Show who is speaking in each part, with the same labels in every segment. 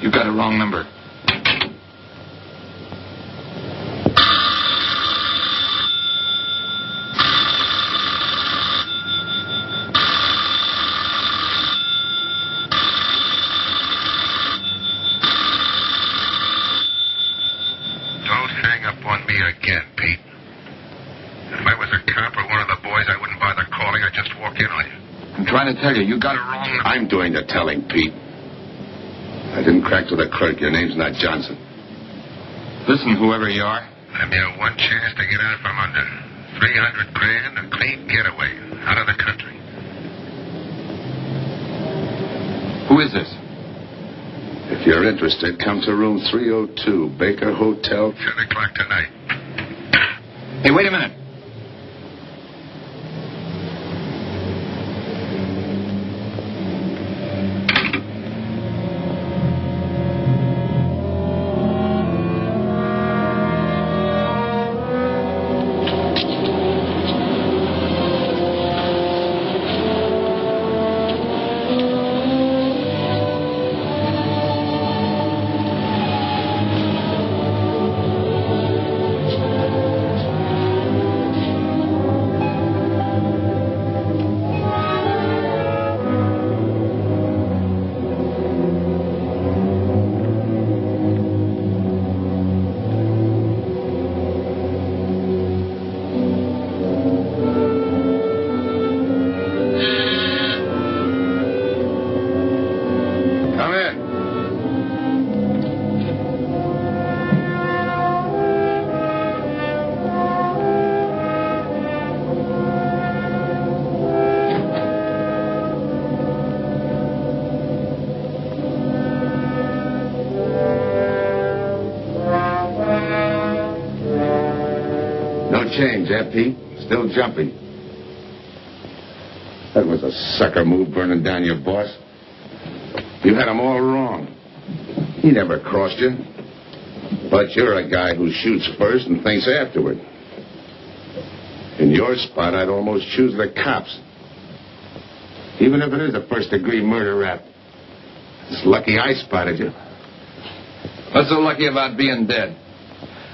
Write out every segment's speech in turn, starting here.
Speaker 1: You got a wrong number.
Speaker 2: Don't hang up on me again, Pete. If I was a cop or one of the boys, I wouldn't bother calling. I'd just walk in on you.
Speaker 1: I'm trying to tell you, you got it wrong.
Speaker 2: I'm doing the telling, Pete. I didn't crack to the clerk. Your name's not Johnson.
Speaker 1: Listen, whoever you are.
Speaker 2: I'm your one chance to get out from under. 300 grand, a clean getaway. Out of the country.
Speaker 1: Who is this?
Speaker 2: If you're interested, come to room 302, Baker Hotel, 10 o'clock tonight.
Speaker 1: Hey, wait a minute.
Speaker 2: Change, eh, Pete? Still jumping. That was a sucker move, burning down your boss. You had him all wrong. He never crossed you. But you're a guy who shoots first and thinks afterward. In your spot, I'd almost choose the cops. Even if it is a first-degree murder rap. It's lucky I spotted you.
Speaker 1: What's so lucky about being dead?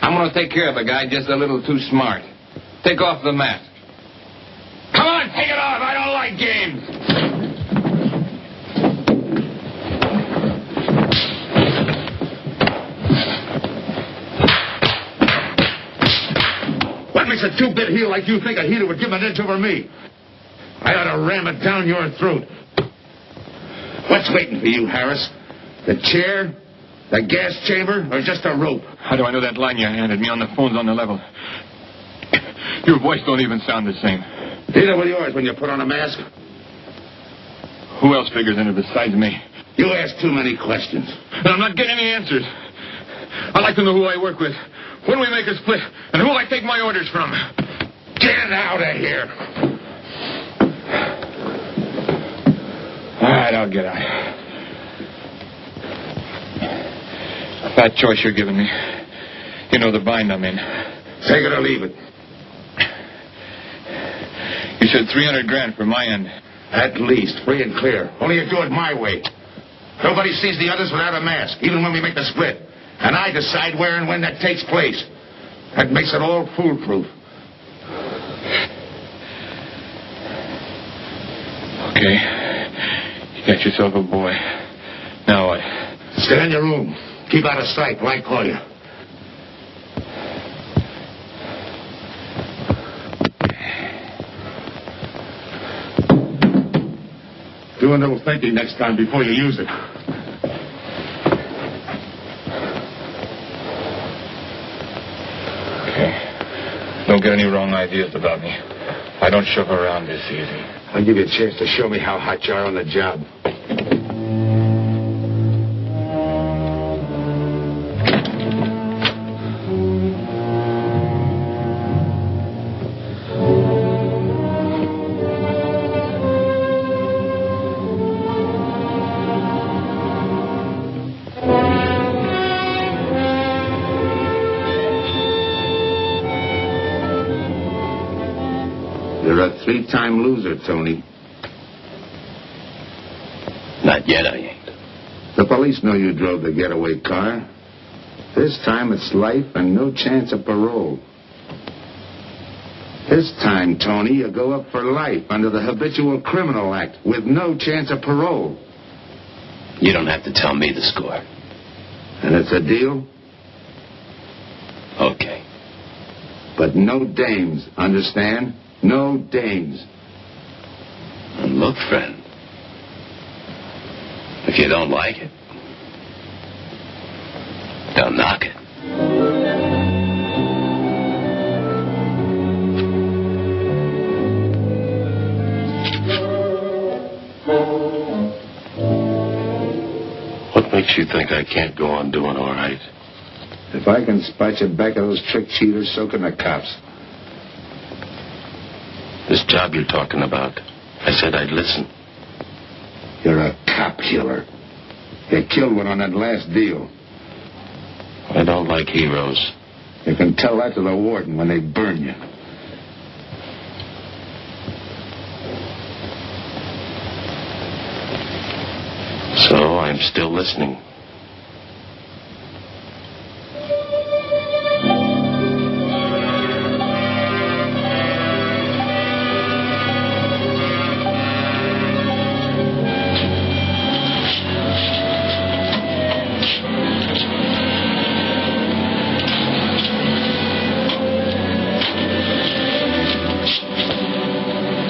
Speaker 1: I'm going to take care of a guy just a little too smart. Take off the mask. Come on, take it off. I don't like games.
Speaker 2: What makes a two-bit heel like you think a heater would give an inch over me? I ought to ram it down your throat. What's waiting for you, Harris? The chair? The gas chamber? Or just a rope?
Speaker 1: How do I know that line you handed me on the phone's on the level? Your voice don't even sound the same.
Speaker 2: Neither will yours when you put on a mask.
Speaker 1: Who else figures in it besides me?
Speaker 2: You ask too many questions.
Speaker 1: And I'm not getting any answers. I'd like to know who I work with, when we make a split, and who I take my orders from.
Speaker 2: Get out of here.
Speaker 1: All right, I'll get out. That choice you're giving me. You know the bind I'm in.
Speaker 2: Take it or leave it.
Speaker 1: You said 300 grand for my end.
Speaker 2: At least, free and clear. Only you do it my way. Nobody sees the others without a mask, even when we make the split. And I decide where and when that takes place. That makes it all foolproof.
Speaker 1: Okay. You got yourself a boy. Now what?
Speaker 2: Stay in your room. Keep out of sight till I call you. Do a little thinking next time before you use it.
Speaker 1: Okay. Don't get any wrong ideas about me. I don't shove around this easy.
Speaker 2: I'll give you a chance to show me how hot you are on the job. You're a three-time loser, Tony.
Speaker 3: Not yet, I ain't.
Speaker 2: The police know you drove the getaway car. This time it's life and no chance of parole. This time, Tony, you go up for life under the Habitual Criminal Act with no chance of parole.
Speaker 3: You don't have to tell me the score.
Speaker 2: And it's a deal?
Speaker 3: Okay.
Speaker 2: But no dames, understand? No dames.
Speaker 3: And look, friend, if you don't like it, don't knock it.
Speaker 4: What makes you think I can't go on doing all right?
Speaker 2: If I can spot you back of those trick cheaters, so can the cops.
Speaker 4: This job you're talking about, I said I'd listen.
Speaker 2: You're a cop killer. You killed one on that last deal.
Speaker 4: I don't like heroes.
Speaker 2: You can tell that to the warden when they burn you.
Speaker 4: So I'm still listening.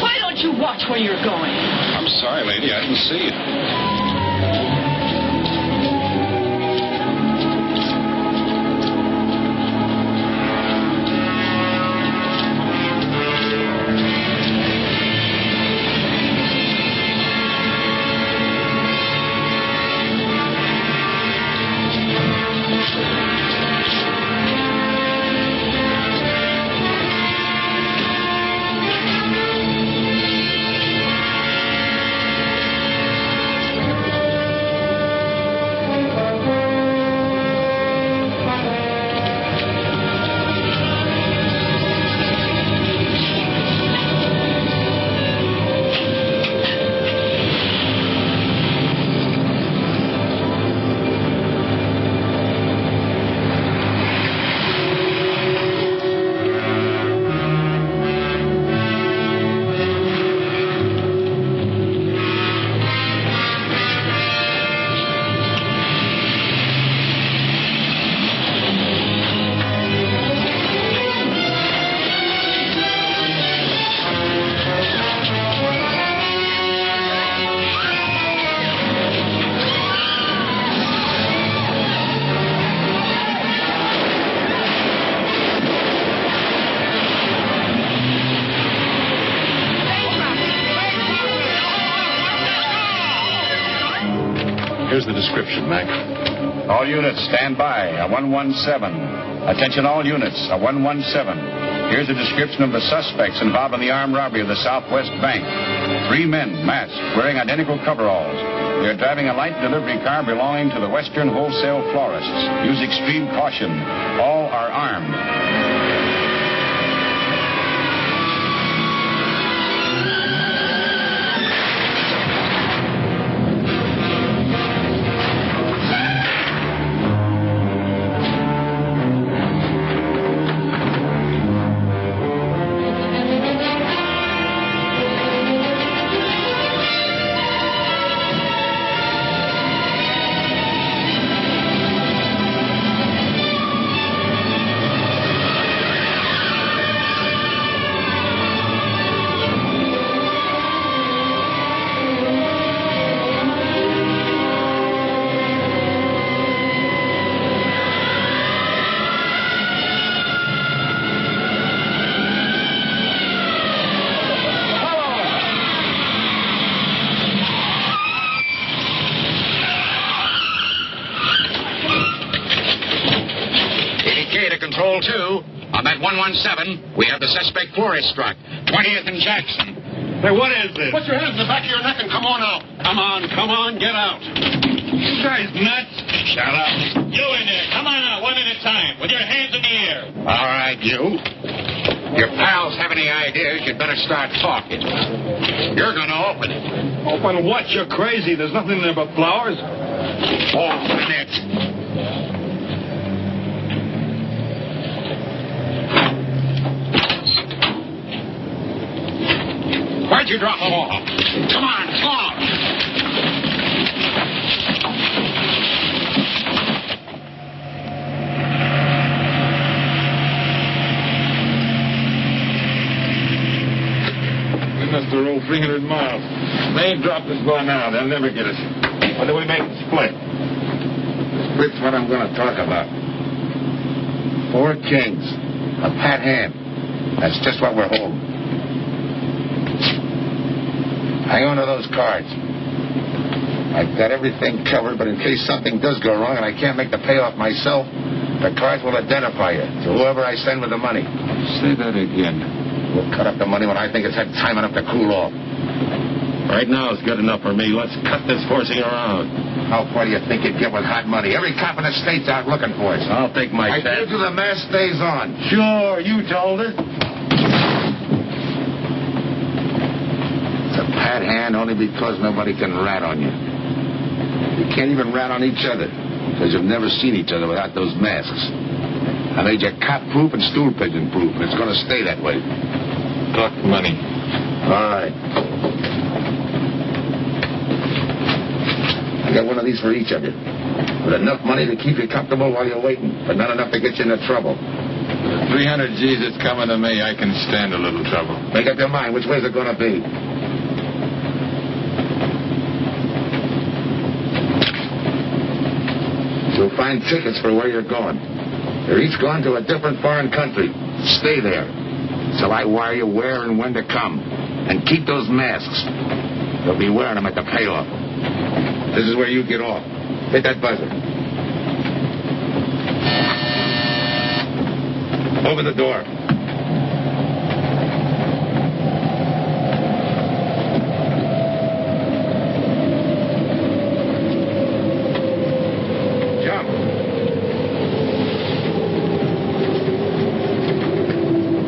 Speaker 5: Why don't you watch where you're going?
Speaker 6: I'm sorry, lady. I didn't see you.
Speaker 4: Here's the description, Mac.
Speaker 6: All units, stand by. A 117. Attention all units. A 117. Here's a description of the suspects involved in the armed robbery of the Southwest Bank. 3 men, masked, wearing identical coveralls. They're driving a light delivery car belonging to the Western Wholesale Florists. Use extreme caution. All are armed.
Speaker 7: Control 2, on that 117, we have the suspect florist struck. 20th and Jackson.
Speaker 4: Hey, what is this?
Speaker 6: Put your hands in the back of your neck and come on out.
Speaker 4: Come on, get out. You guys nuts?
Speaker 7: Shut up.
Speaker 8: You in there, come on out, one at a time, with your hands in the air.
Speaker 7: All right, you. Your pals have have any ideas, you'd better start talking. You're going to open it.
Speaker 1: Open what? You're crazy. There's nothing there but flowers.
Speaker 7: Open it. Where'd you drop the ball? Come on, talk.
Speaker 1: We must have rolled 300 miles. They ain't dropped us by now. They'll never get us. What do we make the split?
Speaker 2: Split's what I'm going to talk about. 4 kings. A pat hand. That's just what we're holding. Hang on to those cards. I've got everything covered, but in case something does go wrong and I can't make the payoff myself, the cards will identify you to whoever I send with the money.
Speaker 1: Say that again.
Speaker 2: We'll cut up the money when I think it's had time enough to cool off.
Speaker 4: Right now is good enough for me. Let's cut this horsing around.
Speaker 2: How far do you think you'd get with hot money? Every cop in the state's out looking for us.
Speaker 4: I'll take my
Speaker 2: I
Speaker 4: chance.
Speaker 2: told you the mask stays on.
Speaker 4: Sure, you told her.
Speaker 2: It's a pat hand only because nobody can rat on you. You can't even rat on each other because you've never seen each other without those masks. I made you cop-proof and stool-pigeon-proof, and it's going to stay that way.
Speaker 1: Talk money.
Speaker 2: All right. I got one of these for each of you. With enough money to keep you comfortable while you're waiting, but not enough to get you into trouble.
Speaker 1: 300 G's that's coming to me. I can stand a little trouble.
Speaker 2: Make up your mind. Which way's it going to be? You'll find tickets for where you're going. They're each going to a different foreign country. Stay there. So I wire you where and when to come. And keep those masks. You'll be wearing them at the payoff. This is where you get off. Hit that buzzer. Open the door. Jump.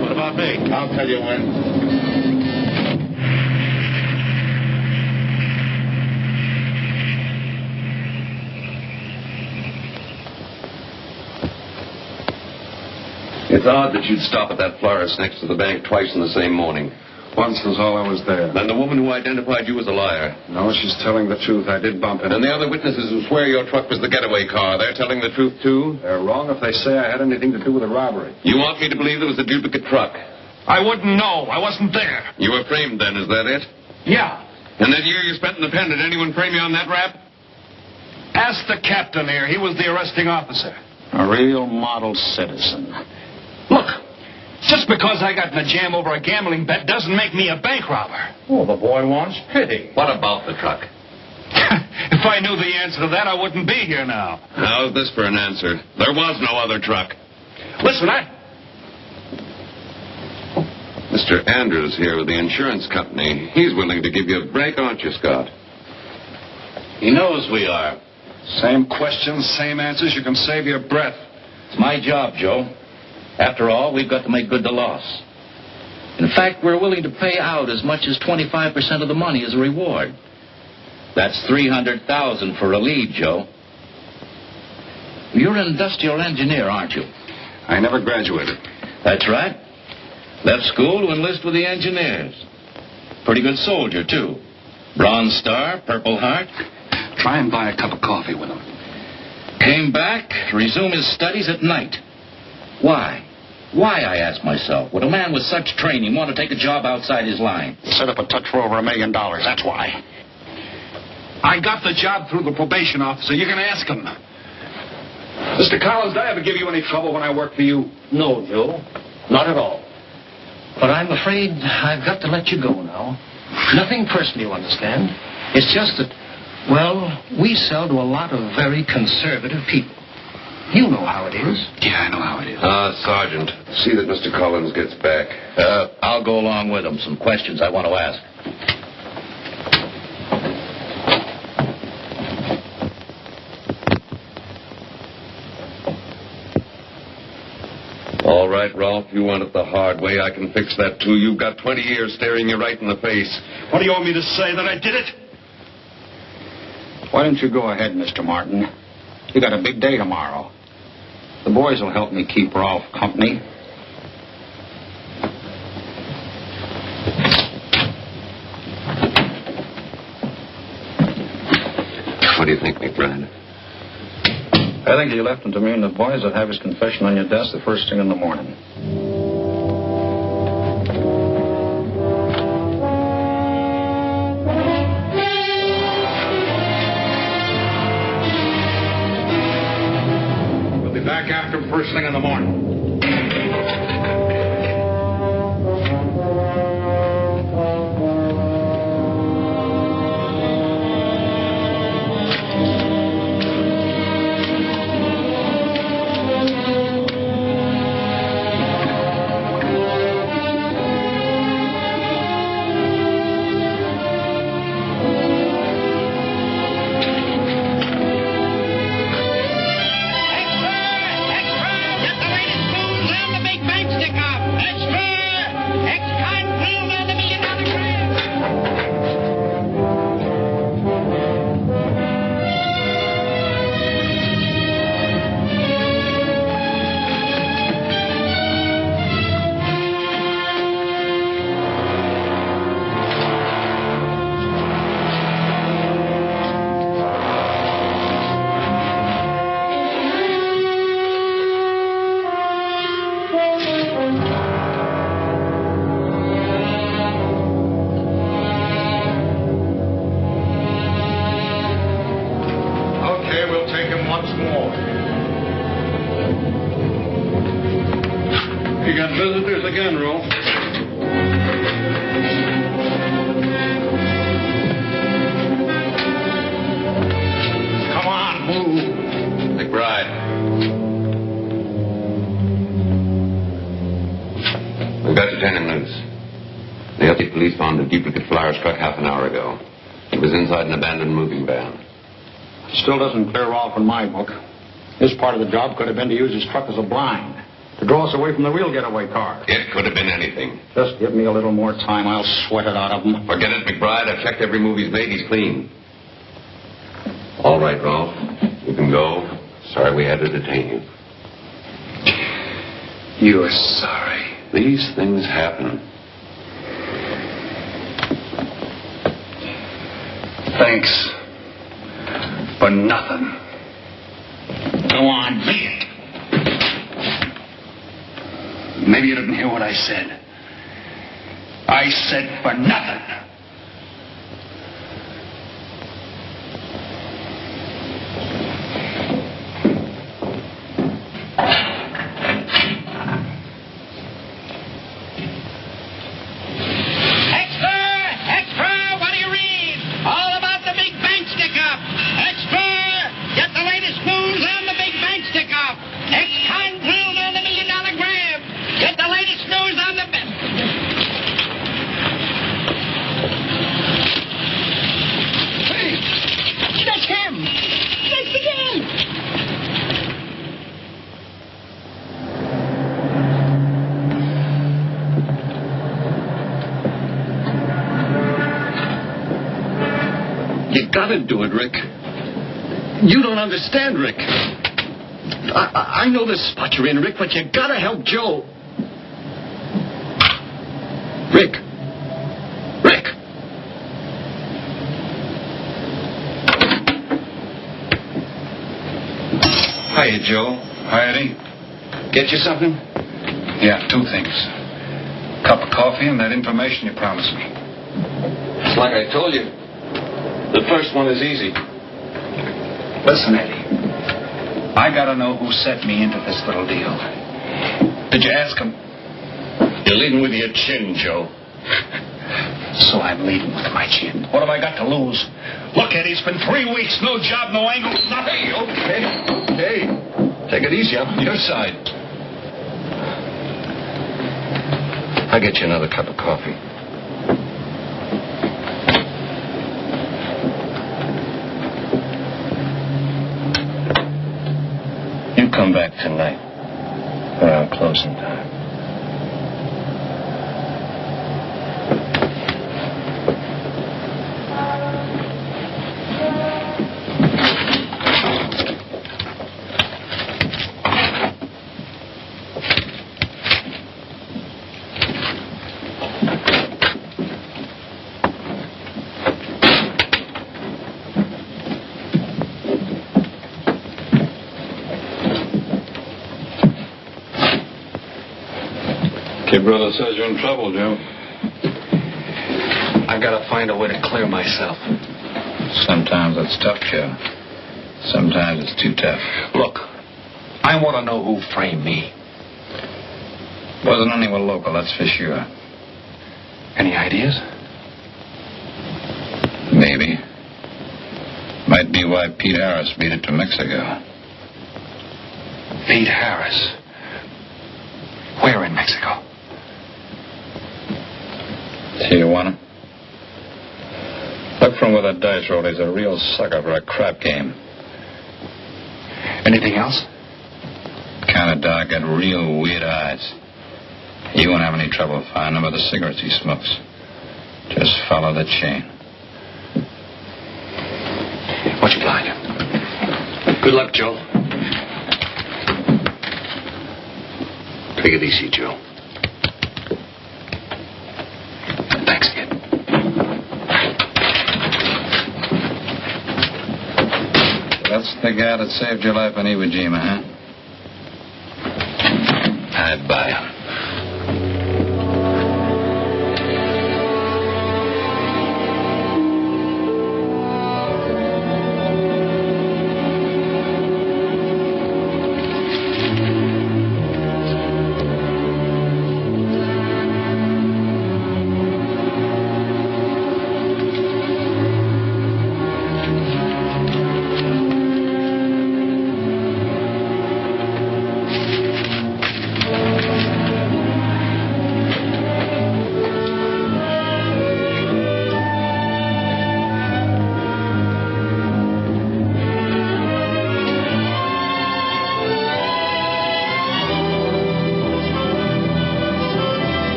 Speaker 4: What about me?
Speaker 2: I'll tell you when.
Speaker 8: It's odd that you'd stop at that florist next to the bank twice in the same morning.
Speaker 1: Once was all I was there.
Speaker 8: And the woman who identified you as a liar.
Speaker 1: No, she's telling the truth. I did bump into
Speaker 8: And the other witnesses who swear your truck was the getaway car, they're telling the truth, too?
Speaker 1: They're wrong if they say I had anything to do with the robbery.
Speaker 8: You want me to believe there was a duplicate truck?
Speaker 1: I wouldn't know. I wasn't there.
Speaker 8: You were framed then, is that it?
Speaker 1: Yeah.
Speaker 8: And that year you spent in the pen, did anyone frame you on that rap?
Speaker 1: Ask the captain here. He was the arresting officer.
Speaker 6: A real model citizen.
Speaker 1: Look, just because I got in a jam over a gambling bet doesn't make me a bank robber.
Speaker 6: Oh, the boy wants pity.
Speaker 8: What about the truck?
Speaker 1: If I knew the answer to that, I wouldn't be here now.
Speaker 8: How's this for an answer? There was no other truck.
Speaker 1: Listen,
Speaker 8: Mr. Andrews here with the insurance company. He's willing to give you a break, aren't you, Scott?
Speaker 3: He knows we are.
Speaker 1: Same questions, same answers. You can save your breath.
Speaker 3: It's my job, Joe. After all, we've got to make good the loss. In fact, we're willing to pay out as much as 25% of the money as a reward. That's $300,000 for a lead, Joe. You're an industrial engineer, aren't you?
Speaker 1: I never graduated.
Speaker 3: That's right. Left school to enlist with the engineers. Pretty good soldier, too. Bronze Star, Purple Heart.
Speaker 1: Try and buy a cup of coffee with him.
Speaker 3: Came back to resume his studies at night. Why? Why, I ask myself, would a man with such training want to take a job outside his line?
Speaker 6: Set up a touch for over $1 million. That's why.
Speaker 1: I got the job through the probation officer. You can ask him. Mr. Collins, did I ever give you any trouble when I worked for you?
Speaker 9: No, Joe. Not at all. But I'm afraid I've got to let you go now. Nothing personal, you understand. It's just that, well, we sell to a lot of very conservative people. You know how it is.
Speaker 1: Yeah, I know how it is.
Speaker 8: Sergeant, see that Mr. Collins gets back.
Speaker 3: I'll go along with him. Some questions I want to ask. All
Speaker 8: right, Rolf. You want it the hard way. I can fix that, too. You've got 20 years staring you right in the face.
Speaker 6: What do you want me to say, that I did it? Why don't you go ahead, Mr. Martin? You got a big day tomorrow. The boys will help me keep Rolf company.
Speaker 8: What do you think, McBride?
Speaker 6: I think you left him to me, and the boys will have his confession on your desk the first thing in the morning. We'll be back after him first thing in the morning. Visitors again, Rolf. Come on, move.
Speaker 8: McBride. We've got detaining notice. The LT police found a duplicate flyer struck half an hour ago. It was inside an abandoned moving van.
Speaker 6: Still doesn't clear Rolf in my book. His part of the job could have been to use his truck as a blind, to draw us away from the real getaway car.
Speaker 8: It could have been anything.
Speaker 6: Just give me a little more time. I'll sweat it out of him.
Speaker 8: Forget it, McBride. I've checked every move he's made. He's clean. All right, Rolf. You can go. Sorry we had to detain you.
Speaker 6: You're sorry.
Speaker 8: These things happen.
Speaker 6: Thanks for nothing. Go on, be it. Maybe you didn't hear what I said. I said for nothing.
Speaker 9: Gotta do it, Rick. You don't understand, Rick. I know the spot you're in, Rick, but you gotta help Joe. Rick. Rick.
Speaker 6: Hiya, Joe. Hi, Eddie.
Speaker 9: Get you something?
Speaker 6: Yeah, two things. Cup of coffee and that information you promised me.
Speaker 9: It's like I told you. The first one is easy.
Speaker 6: Listen, Eddie. I gotta know who set me into this little deal. Did you ask him?
Speaker 9: You're leading with your chin, Joe.
Speaker 6: So I'm leading with my chin. What have I got to lose? Look, Eddie, it's been 3 weeks. No job, no angle, nothing.
Speaker 9: Okay. Take it easy. I'm on your side. I'll get you another cup of coffee. Come back tonight.
Speaker 3: Around closing time.
Speaker 10: Your brother says you're in trouble, Joe.
Speaker 9: I've got to find a way to clear myself.
Speaker 3: Sometimes it's tough, Joe. Sometimes it's too tough.
Speaker 9: Look, I want to know who framed me.
Speaker 3: Wasn't anyone local, that's for sure.
Speaker 9: Any ideas?
Speaker 3: Maybe. Might be why Pete Harris beat it to Mexico.
Speaker 9: Pete Harris. Where in Mexico?
Speaker 3: Tijuana. Look from where that dice roll. He's a real sucker for a crap game.
Speaker 9: Anything else?
Speaker 3: Kind of dark, got real weird eyes. You won't have any trouble finding him with the cigarettes he smokes. Just follow the chain.
Speaker 9: What you like? Good luck, Joe. Take it easy, Joe. Thanks, kid.
Speaker 3: That's the guy that saved your life in Iwo Jima, huh? I'd buy him.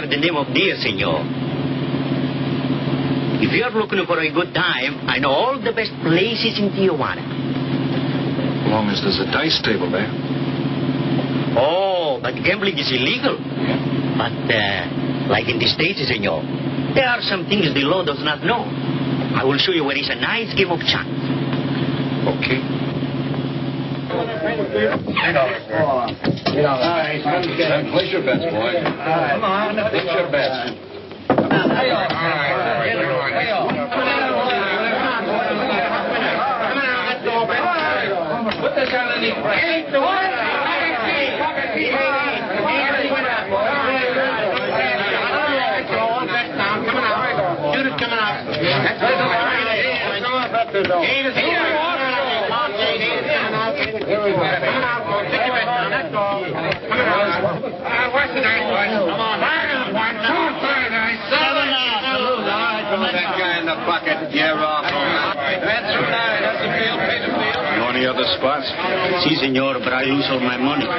Speaker 11: The name of dear, senor. If you're looking for a good time, I know all the best places in Tijuana.
Speaker 9: As long as there's a dice table there.
Speaker 11: Oh, but gambling is illegal.
Speaker 9: Yeah.
Speaker 11: But, like in the States, senor, there are some things the law does not know. I will show you where is a nice game of chance.
Speaker 9: Okay.
Speaker 10: Place your bets, boy. Come on. Place your bets. Put this underneath.
Speaker 7: Shoot it coming out. What's the nice one? Come on.
Speaker 1: That guy in the bucket. You're off. That's right. That's the field. Pay the field.
Speaker 10: You know any other spots?
Speaker 11: Si, senor, but I lose all my money. Oh,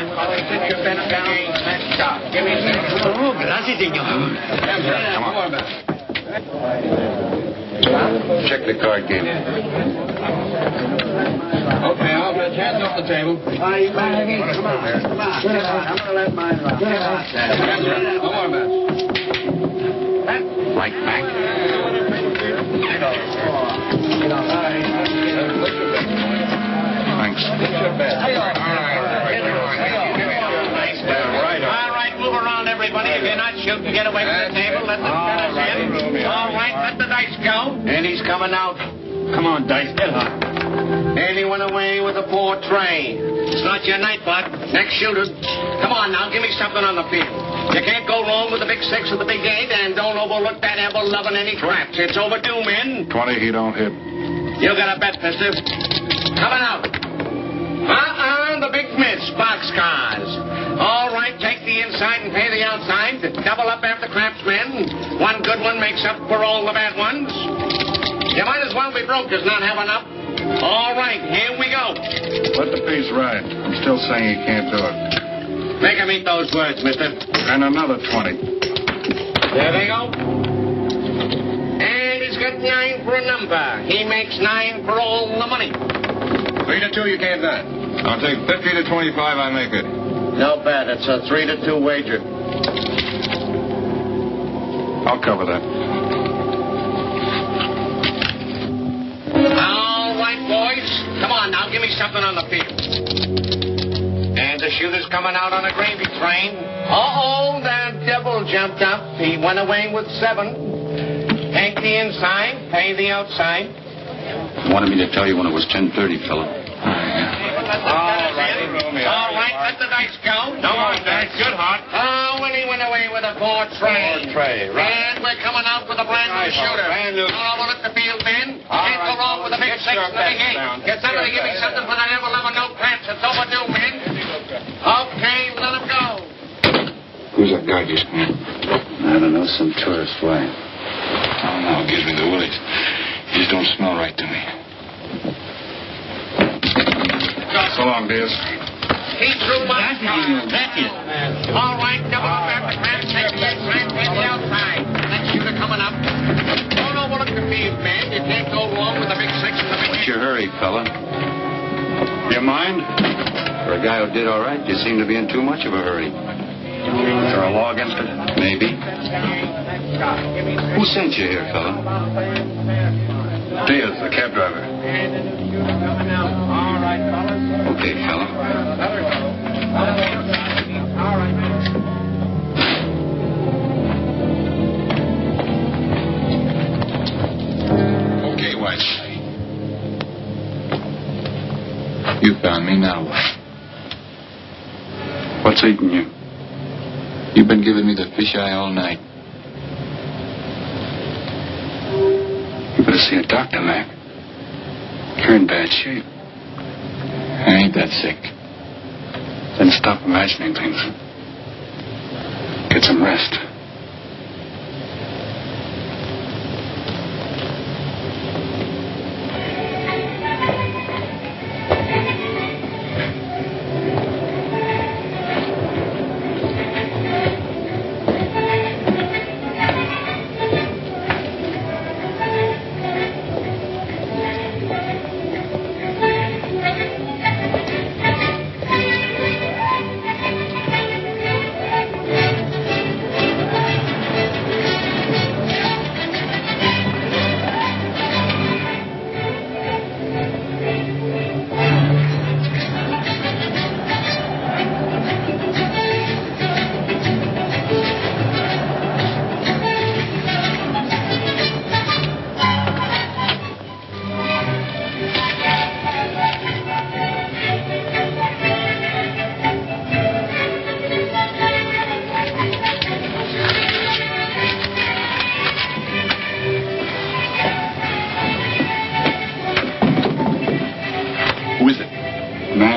Speaker 11: gracias, senor.
Speaker 10: Come on. Check the card game.
Speaker 1: Okay, I'll bet hands off the table. Come on. I'm going to let mine run. One more bet.
Speaker 9: Right back.
Speaker 10: Thanks.
Speaker 7: All right, move around, everybody. If you're not shooting, get away from the table. Let the finish in. All right, let the dice go.
Speaker 1: And he's coming out. Come on, Dice, get hot.
Speaker 7: And he went away with a poor tray. It's not your night, bud. Next shooter. Come on now, give me something on the field. You can't go wrong with the big six or the big eight, and don't overlook that ever-loving any traps. It's overdue, men.
Speaker 10: 20, he don't hit.
Speaker 7: You got a bet, mister. Coming out. The big miss, boxcars. All right, take the inside and pay the outside. Double up after craps, men. One good one makes up for all the bad ones. You might as well be broke as not have enough. All right, here we go.
Speaker 6: Let the piece ride. I'm still saying he can't do it.
Speaker 7: Make him eat those words, mister.
Speaker 6: And another 20.
Speaker 7: There they go. And he's got 9 for a number. He makes 9 for all the money.
Speaker 6: 3 to 2, you can't do it.
Speaker 1: I'll take 50 to 25, I make it.
Speaker 7: No bad. It's a 3 to 2 wager.
Speaker 6: I'll cover that.
Speaker 7: All right, boys. Come on now, give me something on the field. And the shooter's coming out on a gravy train. Uh-oh, that devil jumped up. He went away with 7. Take the inside, pay the outside.
Speaker 6: Wanted me to tell you when it was 10:30, fella.
Speaker 7: All right, let the dice go.
Speaker 6: No more dice. Good, Hot.
Speaker 7: Oh, and he went away with a 4 tray.
Speaker 6: 4 tray, right.
Speaker 7: And we're coming out with a brand new shooter.
Speaker 6: Brand new.
Speaker 7: Oh, well, let the field in. Can't go wrong with a big 6 and a big 8. Get somebody to give me something for the Neville no pants. It's overdue, men. Okay, let him go.
Speaker 1: Who's that guy just come in?
Speaker 6: I don't know, some tourist fly.
Speaker 1: Oh, no, it gives me the willies. He just don't smell right to me.
Speaker 6: So long, Diaz.
Speaker 7: He threw my All right, double up after crap. Take the inside, take the outside. That shooter coming up. Don't overlook the field, man. You can't go wrong with a big 6 and a big 8.
Speaker 6: What's your hurry, fella? You mind? For a guy who did all right, you seem to be in too much of a hurry. Is there a law against it? Maybe. Who sent you here, fella? Diaz, the cab driver. Okay, fella.
Speaker 1: Okay, White. You found me, now what?
Speaker 6: What's eating you?
Speaker 1: You've been giving me the fisheye all night.
Speaker 6: You better see a doctor, Mac. You're in bad shape.
Speaker 1: I ain't that sick.
Speaker 6: Then stop imagining things. Get some rest.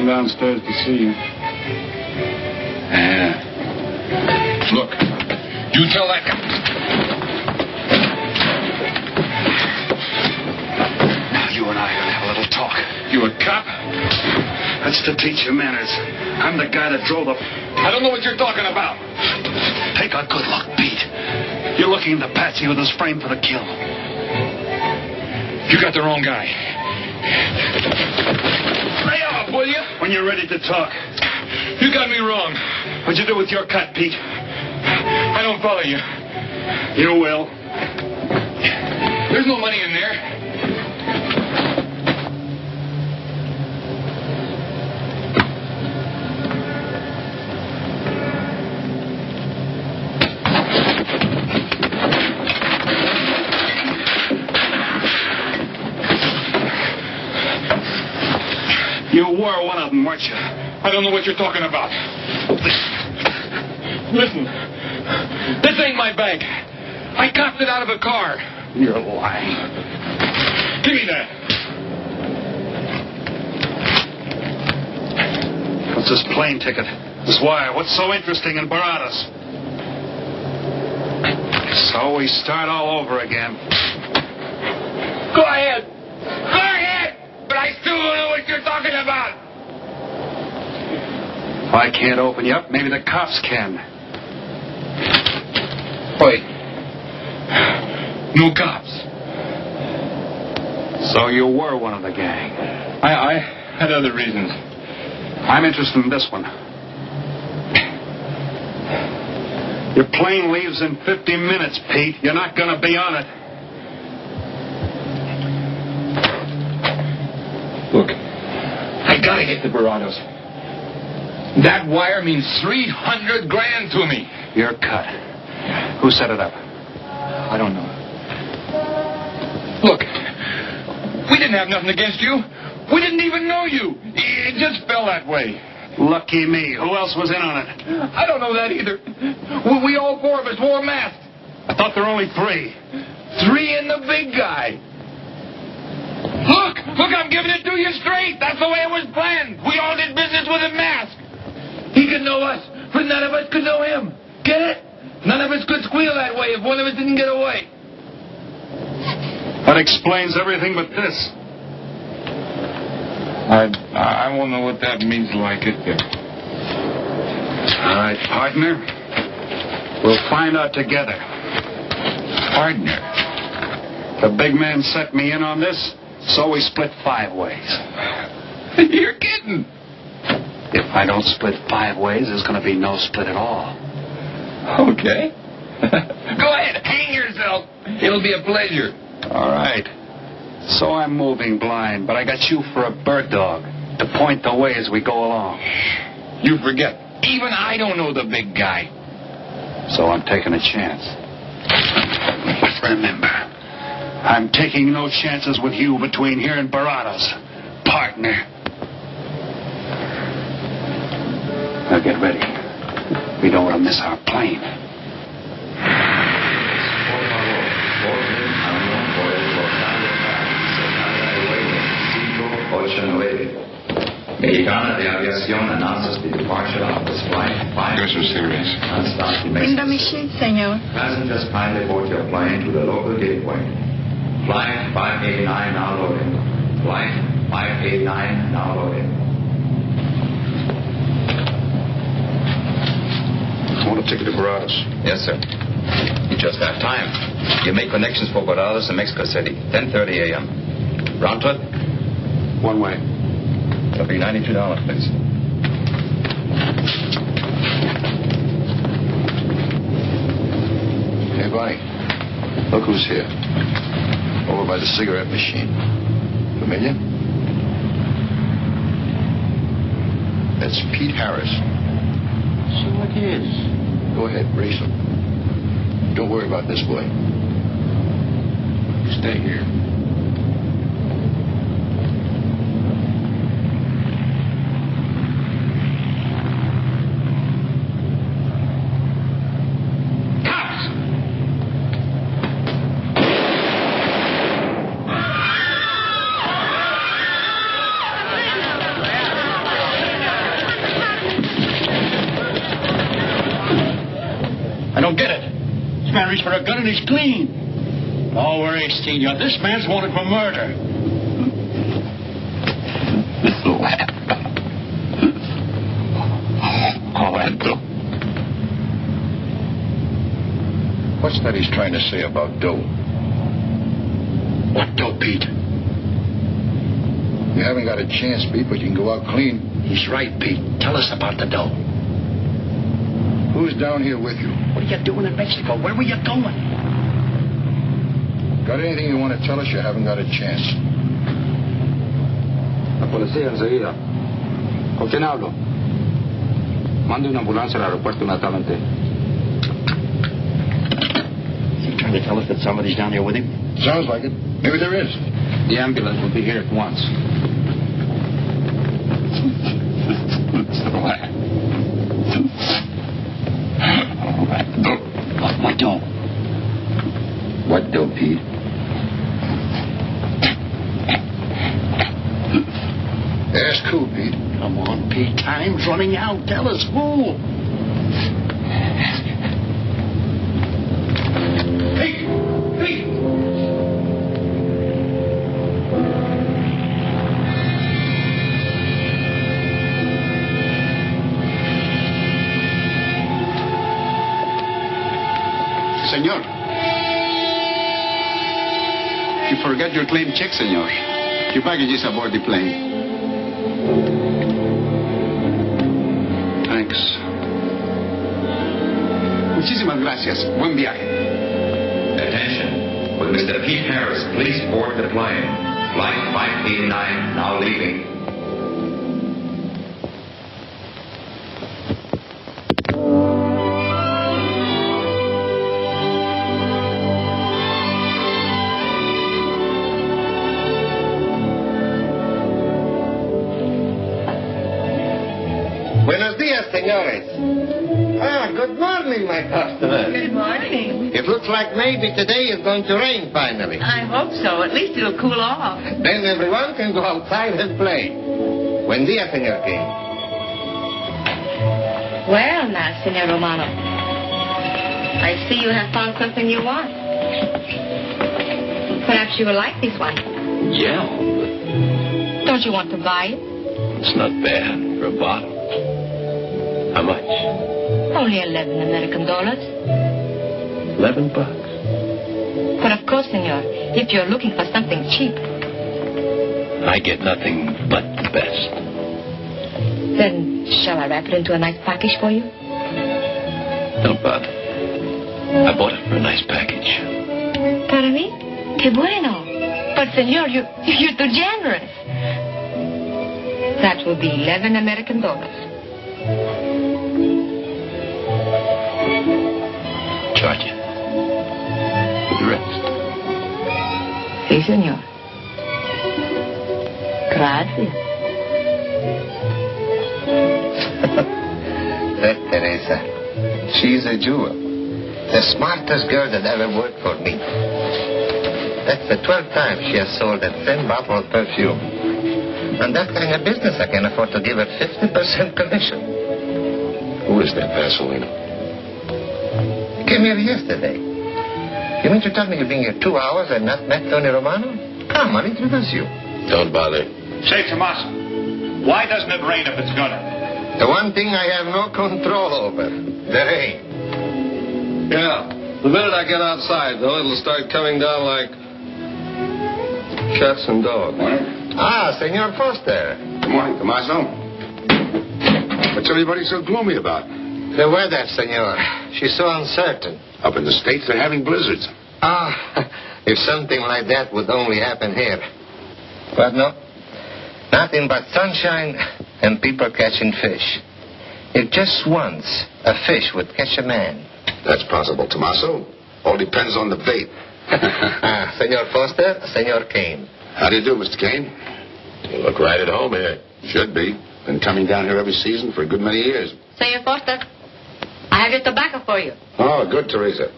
Speaker 6: Downstairs to see you.
Speaker 1: Yeah. Look, you tell that guy.
Speaker 6: Now you and I are gonna have a little talk.
Speaker 1: You a cop?
Speaker 6: That's to teach you manners. I'm the guy that drove the...
Speaker 1: I don't know what you're talking about.
Speaker 6: Take a good look, Pete. You're looking at the patsy with his frame for the kill.
Speaker 1: You got the wrong guy. Lay off, will you?
Speaker 6: When you're ready to talk.
Speaker 1: You got me wrong.
Speaker 6: What'd you do with your cut, Pete?
Speaker 1: I don't follow you.
Speaker 6: You will.
Speaker 1: There's no money in there.
Speaker 6: You were one of them, weren't you?
Speaker 1: I don't know what you're talking about. Listen. This ain't my bag. I copped it out of a car.
Speaker 6: You're lying.
Speaker 1: Give me that.
Speaker 6: What's this plane ticket? This wire? What's so interesting in Baradas? So we start all over again.
Speaker 1: Go ahead. Go ahead. But I still don't know what you're talking about.
Speaker 6: If I can't open you up, maybe the cops can.
Speaker 1: Wait. No cops.
Speaker 6: So you were one of the gang.
Speaker 1: I had other reasons.
Speaker 6: I'm interested in this one. Your plane leaves in 50 minutes, Pete. You're not going to be on it.
Speaker 1: Look, I gotta get to Barados. That wire means $300,000 to me.
Speaker 6: You're cut. Who set it up?
Speaker 1: I don't know. Look, we didn't have nothing against you. We didn't even know you. It just fell that way.
Speaker 6: Lucky me. Who else was in on it?
Speaker 1: I don't know that either. We all four of us wore masks.
Speaker 6: I thought there were only 3.
Speaker 1: 3 and the big guy. Look, I'm giving it to you straight. That's the way it was planned. We all did business with a mask. He could know us, but none of us could know him. Get it? None of us could squeal that way if one of us didn't get away.
Speaker 6: That explains everything but this.
Speaker 1: I won't know what that means like it.
Speaker 6: All right, partner. We'll find out together.
Speaker 1: Partner?
Speaker 6: The big man set me in on this, so we split 5 ways.
Speaker 1: You're kidding.
Speaker 6: If I don't split 5 ways, there's going to be no split at all.
Speaker 1: Okay. Go ahead, hang yourself. It'll be a pleasure.
Speaker 6: All right. So I'm moving blind, but I got you for a bird dog to point the way as we go along.
Speaker 1: You forget. Even I don't know the big guy.
Speaker 6: So I'm taking a chance. But remember, I'm taking no chances with you between here and Barados, partner. Now get ready. We don't want to miss our plane.
Speaker 8: Mexicana de Aviación announces the departure of this flight.
Speaker 1: Yours are serious.
Speaker 12: In the machine, senor.
Speaker 8: Passengers kindly board your plane to the local gateway. Flight 589 now loading. Flight 589 now loading.
Speaker 10: I want a ticket to Barados.
Speaker 8: Yes, sir. You just have time. You make connections for Barados and Mexico City. 10:30 a.m. Round trip?
Speaker 10: One way.
Speaker 8: It'll be $92, please.
Speaker 10: Hey, Bonnie. Look who's here. Over by the cigarette machine. Familiar? That's Pete Harris.
Speaker 9: So it is.
Speaker 10: Go ahead, race him. Don't worry about this boy. Stay here.
Speaker 9: I don't get it. This man reached for a gun and he's clean. No worries, Senior. This man's wanted for murder.
Speaker 10: What's that he's trying to say about dough?
Speaker 9: What dough, Pete?
Speaker 10: You haven't got a chance, Pete, but you can go out clean.
Speaker 9: He's right, Pete. Tell us about the dough.
Speaker 10: Who's down here with you?
Speaker 9: What are you doing in Mexico? Where were you going?
Speaker 10: Got anything you want to tell us? You haven't got a chance.
Speaker 8: La policía enseguida. ¿Con quién hablo? Mande una ambulancia al aeropuerto inmediatamente.
Speaker 9: Is he trying to tell us that somebody's down here with him?
Speaker 10: Sounds like it. Maybe there is.
Speaker 8: The ambulance will be here at once.
Speaker 9: What dough?
Speaker 10: What dough, Pete? Ask who, Pete?
Speaker 9: Come on, Pete. Time's running out. Tell us who.
Speaker 6: senor. You forgot your claim check, senor. Your baggage is aboard the plane. Thanks. Muchísimas gracias. Buen viaje.
Speaker 8: Attention. Will Mr. Pete Harris please board the plane? Flight 589 now leaving.
Speaker 7: Buenos dias, senores. Good morning, my customer.
Speaker 12: Good morning.
Speaker 7: It looks like maybe today is going to rain finally.
Speaker 12: I hope so. At least it'll cool off.
Speaker 7: Then everyone can go outside and play. Buen dia, Senor King.
Speaker 13: Well, now, Senor Romano, I see you have found something you want. Perhaps you will like this one.
Speaker 4: Yeah.
Speaker 13: Don't you want to buy it?
Speaker 4: It's not bad for a bottle. How much?
Speaker 13: Only $11 American.
Speaker 4: $11.
Speaker 13: But of course, senor, if you're looking for something cheap,
Speaker 4: I get nothing but the best.
Speaker 13: then shall I wrap it into a nice package for you?
Speaker 4: Don't bother. I bought it for a nice package.
Speaker 13: Para mí? Que bueno. But senor, you're too generous. That will be $11 American.
Speaker 4: Charge you. The rest.
Speaker 13: Si, senor. Gracias.
Speaker 7: That Teresa, she's a jewel. The smartest girl that ever worked for me. That's the 12th time she has sold that same bottle of perfume. And that kind of business, I can afford to give her 50% commission.
Speaker 4: Who is that Vaseline?
Speaker 7: Came here yesterday. You mean to tell me you've been here 2 hours and not met Tony Romano? Come, I'll introduce you.
Speaker 4: Don't bother.
Speaker 6: Say, Tomas, why doesn't it rain if it's gonna?
Speaker 7: The one thing I have no control over, the rain.
Speaker 10: Yeah. The minute I get outside, though, it'll start coming down like cats and dogs.
Speaker 7: Ah, Senor Foster.
Speaker 2: Good morning, Tommaso. What's everybody so gloomy about?
Speaker 7: The weather, senor. She's so uncertain.
Speaker 2: Up in the States, they're having blizzards.
Speaker 7: Ah, if something like that would only happen here. But no. Nothing but sunshine and people catching fish. If just once a fish would catch a man.
Speaker 2: That's possible, Tommaso. All depends on the bait.
Speaker 7: Senor Foster, Senor Kane.
Speaker 2: How do you do, Mr. Kane?
Speaker 4: You look right at home here.
Speaker 2: Should be. Been coming down here every season for a good many years.
Speaker 13: Senor Foster, I have your tobacco for you.
Speaker 2: Oh, good, Teresa.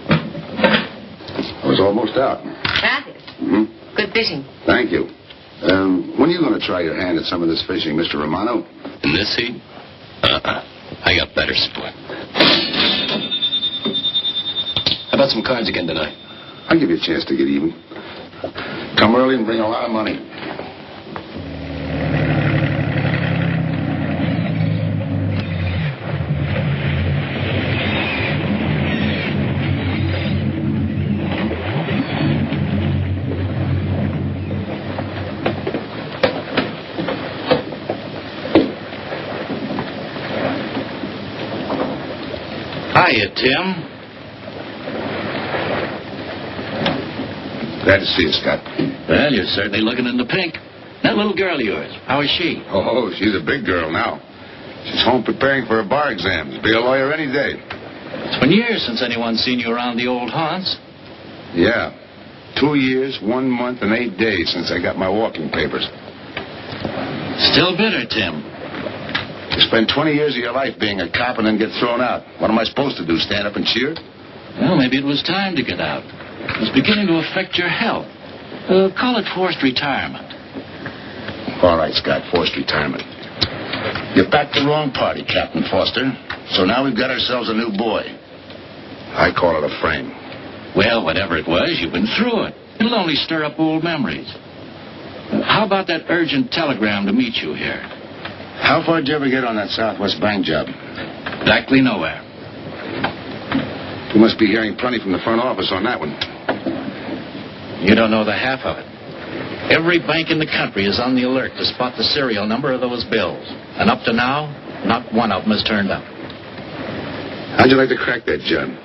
Speaker 2: I was almost out.
Speaker 13: Gracias.
Speaker 2: Mm-hmm.
Speaker 13: Good fishing.
Speaker 2: Thank you. When are you going to try your hand at some of this fishing, Mr. Romano?
Speaker 4: In this heat? I got better sport. How about some cards again tonight?
Speaker 2: I'll give you a chance to get even. Come early and bring a lot of money.
Speaker 3: Hiya, Tim.
Speaker 2: Glad to see you, Scott.
Speaker 3: Well, you're certainly looking in the pink. That little girl of yours, how is she?
Speaker 2: Oh, she's a big girl now. She's home preparing for her bar exams. Be a lawyer any day.
Speaker 3: It's been years since anyone's seen you around the old haunts.
Speaker 2: Yeah. 2 years, 1 month, and 8 days since I got my walking papers.
Speaker 3: Still bitter, Tim.
Speaker 2: You spend 20 years of your life being a cop and then get thrown out. What am I supposed to do, stand up and cheer?
Speaker 3: Well, maybe it was time to get out. It was beginning to affect your health. Call it forced retirement.
Speaker 2: All right, Scott, forced retirement. You backed the wrong party, Captain Foster. So now we've got ourselves a new boy. I call it a frame.
Speaker 3: Well, whatever it was, you've been through it. It'll only stir up old memories. How about that urgent telegram to meet you here?
Speaker 2: How far did you ever get on that Southwest Bank job?
Speaker 3: Exactly nowhere.
Speaker 2: You must be hearing plenty from the front office on that one.
Speaker 3: You don't know the half of it. Every bank in the country is on the alert to spot the serial number of those bills. And up to now, not one of them has turned up.
Speaker 2: How'd you like to crack that, John?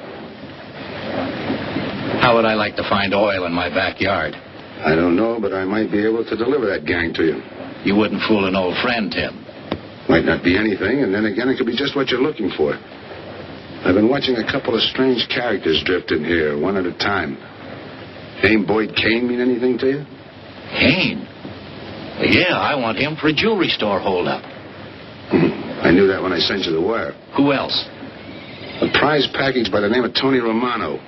Speaker 3: How would I like to find oil in my backyard?
Speaker 2: I don't know, but I might be able to deliver that gang to you.
Speaker 3: You wouldn't fool an old friend, Tim.
Speaker 2: Might not be anything, and then again, it could be just what you're looking for. I've been watching a couple of strange characters drift in here, one at a time. Name Boyd Kane mean anything to you?
Speaker 3: Kane? Yeah, I want him for a jewelry store holdup.
Speaker 2: I knew that when I sent you the wire.
Speaker 3: Who else?
Speaker 2: A prize package by the name of Tony Romano.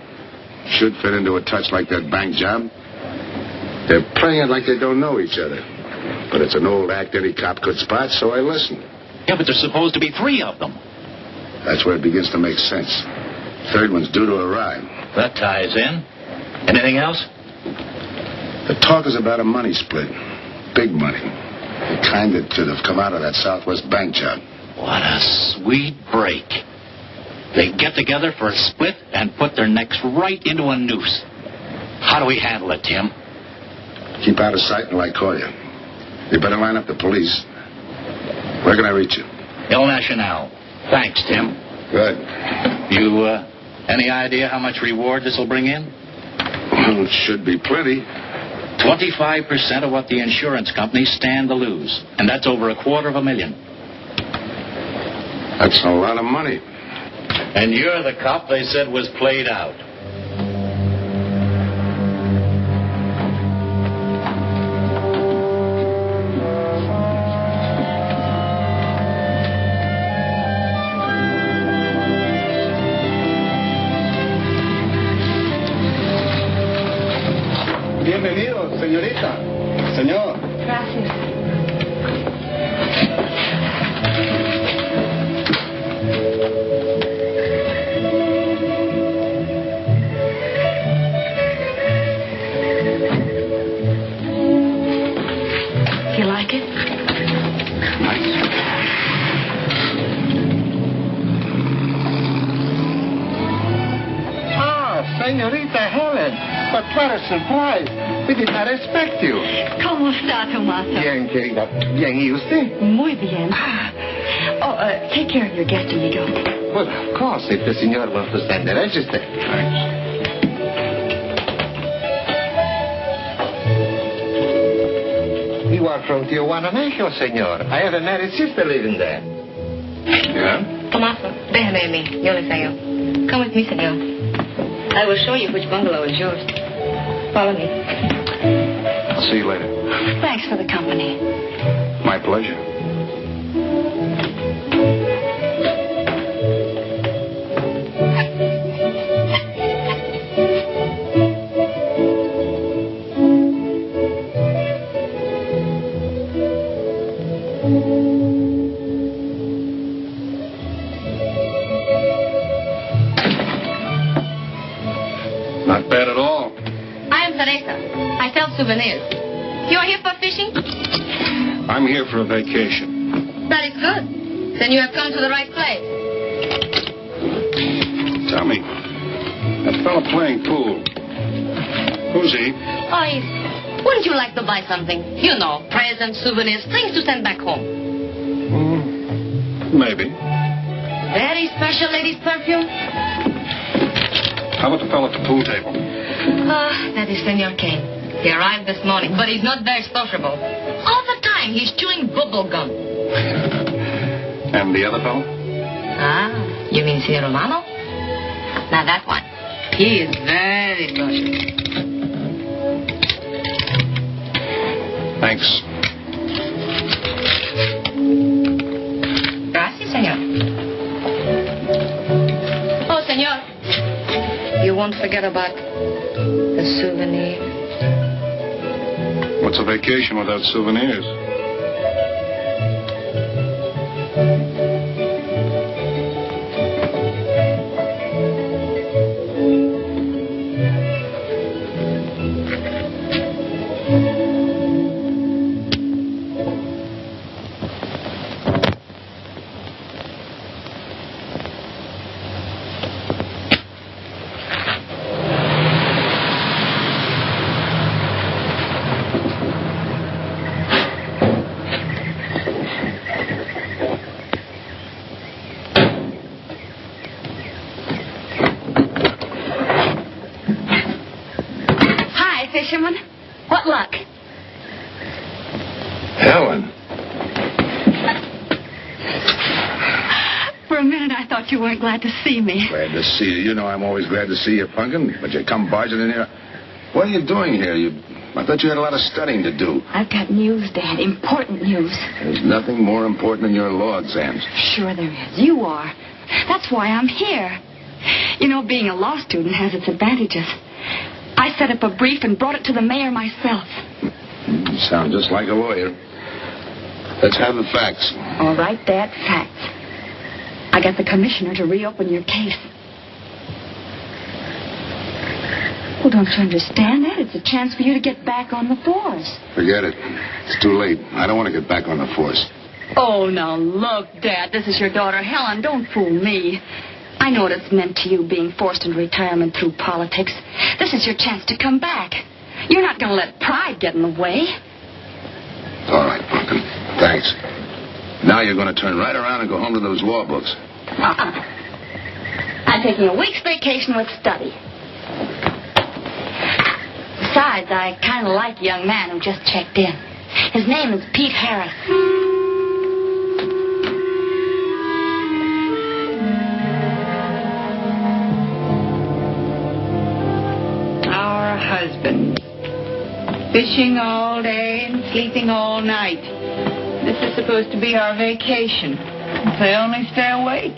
Speaker 2: Should fit into a touch like that bank job. They're playing it like they don't know each other. But it's an old act any cop could spot, so I listened.
Speaker 3: Yeah, but there's supposed to be 3 of them.
Speaker 2: That's where it begins to make sense. Third one's due to arrive.
Speaker 3: That ties in. Anything else?
Speaker 2: The talk is about a money split. Big money. The kind that should have come out of that Southwest bank job.
Speaker 3: What a sweet break. They get together for a split and put their necks right into a noose. How do we handle it, Tim?
Speaker 2: Keep out of sight until I call you. You better line up the police. Where can I reach you?
Speaker 3: El Nacional. Thanks, Tim.
Speaker 2: Good.
Speaker 3: You, any idea how much reward this will bring in?
Speaker 2: Well, it should be plenty.
Speaker 3: 25% of what the insurance companies stand to lose. And that's over $250,000.
Speaker 2: That's a lot of money.
Speaker 3: And you're the cop they said was played out.
Speaker 14: Bienvenido, señorita. Señor.
Speaker 13: Gracias.
Speaker 12: You like it?
Speaker 14: Ah, señorita Helen. But what a surprise. We did not expect you.
Speaker 12: ¿Cómo está, Tomaso?
Speaker 14: Bien, querida. Bien, ¿y usted?
Speaker 12: Muy bien. Oh, take care of your guest, amigo.
Speaker 14: Well, of course, if the senor wants to send the register.
Speaker 2: Thanks.
Speaker 14: You are from Tijuana, Mexico, senor. I have a married sister living there.
Speaker 2: Yeah?
Speaker 13: Tomaso, déjame a mí. Yo le enseño. Come with me, senor. I will show you which bungalow is yours. Follow me.
Speaker 2: I'll see you later.
Speaker 12: Thanks for the company.
Speaker 2: My pleasure. Not bad at all.
Speaker 13: I am Teresa. I sell souvenirs. You are here for fishing?
Speaker 2: I'm here for a vacation.
Speaker 13: That is good. Then you have come to the right place.
Speaker 2: Tell me, that fella playing pool, who's he?
Speaker 13: Oh, wouldn't you like to buy something? You know, presents, souvenirs, things to send back home.
Speaker 2: Maybe.
Speaker 13: Very special ladies' perfume.
Speaker 2: How about the fella at the pool table?
Speaker 13: That is Senor Kane. He arrived this morning, but he's not very sociable. All the time, he's chewing bubble gum.
Speaker 2: And the other fellow?
Speaker 13: Ah, you mean Senor Romano? Now that one. He is very good.
Speaker 2: Thanks.
Speaker 13: Gracias, senor. Oh, senor. You won't forget about the souvenir.
Speaker 2: What's a vacation without souvenirs?
Speaker 12: luck.
Speaker 2: Helen.
Speaker 12: For a minute, I thought you weren't glad to see me.
Speaker 2: Glad to see you. You know I'm always glad to see you, Punkin. But you come barging in here. What are you doing here? I thought you had a lot of studying to do.
Speaker 12: I've got news, Dad. Important news.
Speaker 2: There's nothing more important than your law exams.
Speaker 12: Sure there is. You are. That's why I'm here. You know, being a law student has its advantages. I set up a brief and brought it to the mayor myself.
Speaker 2: You sound just like a lawyer. Let's have the facts.
Speaker 12: All right, Dad, facts. I got the commissioner to reopen your case. Well, don't you understand that? It's a chance for you to get back on the force.
Speaker 2: Forget it. It's too late. I don't want to get back on the force.
Speaker 12: Oh, now look, Dad, this is your daughter, Helen. Don't fool me. I know what it's meant to you being forced into retirement through politics. This is your chance to come back. You're not going to let pride get in the way.
Speaker 2: All right, Pumpkin. Thanks. Now you're going to turn right around and go home to those law books.
Speaker 12: I'm taking a week's vacation with study. Besides, I kind of like the young man who just checked in. His name is Pete Harris.
Speaker 15: Our husband. Fishing all day and sleeping all night. This is supposed to be our vacation. If they only stay awake.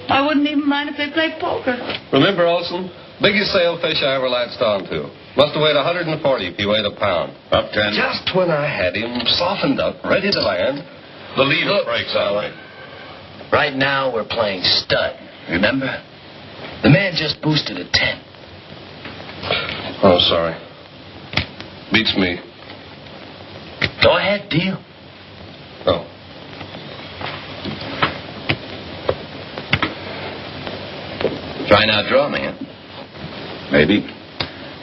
Speaker 15: I wouldn't even mind if they played poker.
Speaker 16: Remember, Olson? Biggest sailfish I ever latched onto. Must have weighed 140 if he weighed a pound.
Speaker 6: Up 10.
Speaker 16: Just when I had him softened up, ready to land, the leader breaks on me.
Speaker 3: Right now, we're playing stud. Remember? The man just boosted a 10.
Speaker 16: Oh, sorry. Beats me.
Speaker 3: Go ahead, deal.
Speaker 16: Oh.
Speaker 3: Try and outdraw me, huh?
Speaker 2: Maybe.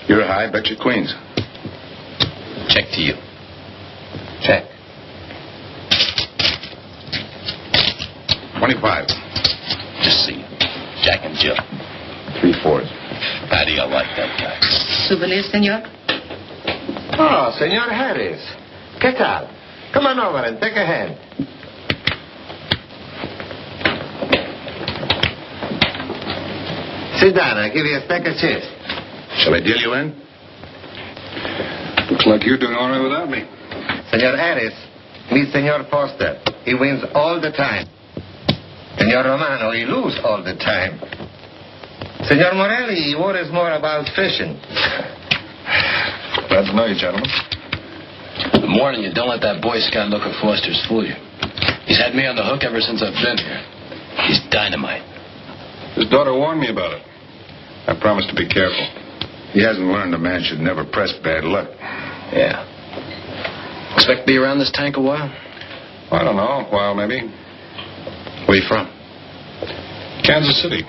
Speaker 2: You're high, bet your queens.
Speaker 3: Check to you.
Speaker 2: Check. 25.
Speaker 3: Just see. Jack and Jill.
Speaker 2: 3/4.
Speaker 3: How do you like that guy?
Speaker 13: Souvenir, senor?
Speaker 14: Oh, Senor Harris. ¿Qué tal? Come on over and take a hand. Sit down. I'll give you a stack of chips.
Speaker 2: Shall I deal you in?
Speaker 16: Looks like you're doing all right without me.
Speaker 14: Senor Harris, meet Senor Foster. He wins all the time. Senor Romano, he loses all the time. Senor Morelli, he worries more about fishing.
Speaker 16: Glad to know you, gentlemen.
Speaker 3: I'm warning you, don't let that Boy Scout look of Foster's fool you. He's had me on the hook ever since I've been here. He's dynamite.
Speaker 16: His daughter warned me about it. I promised to be careful.
Speaker 2: He hasn't learned a man should never press bad luck.
Speaker 3: Yeah. Expect to be around this tank a while?
Speaker 16: I don't know. A while, maybe.
Speaker 3: Where you from?
Speaker 16: Kansas City.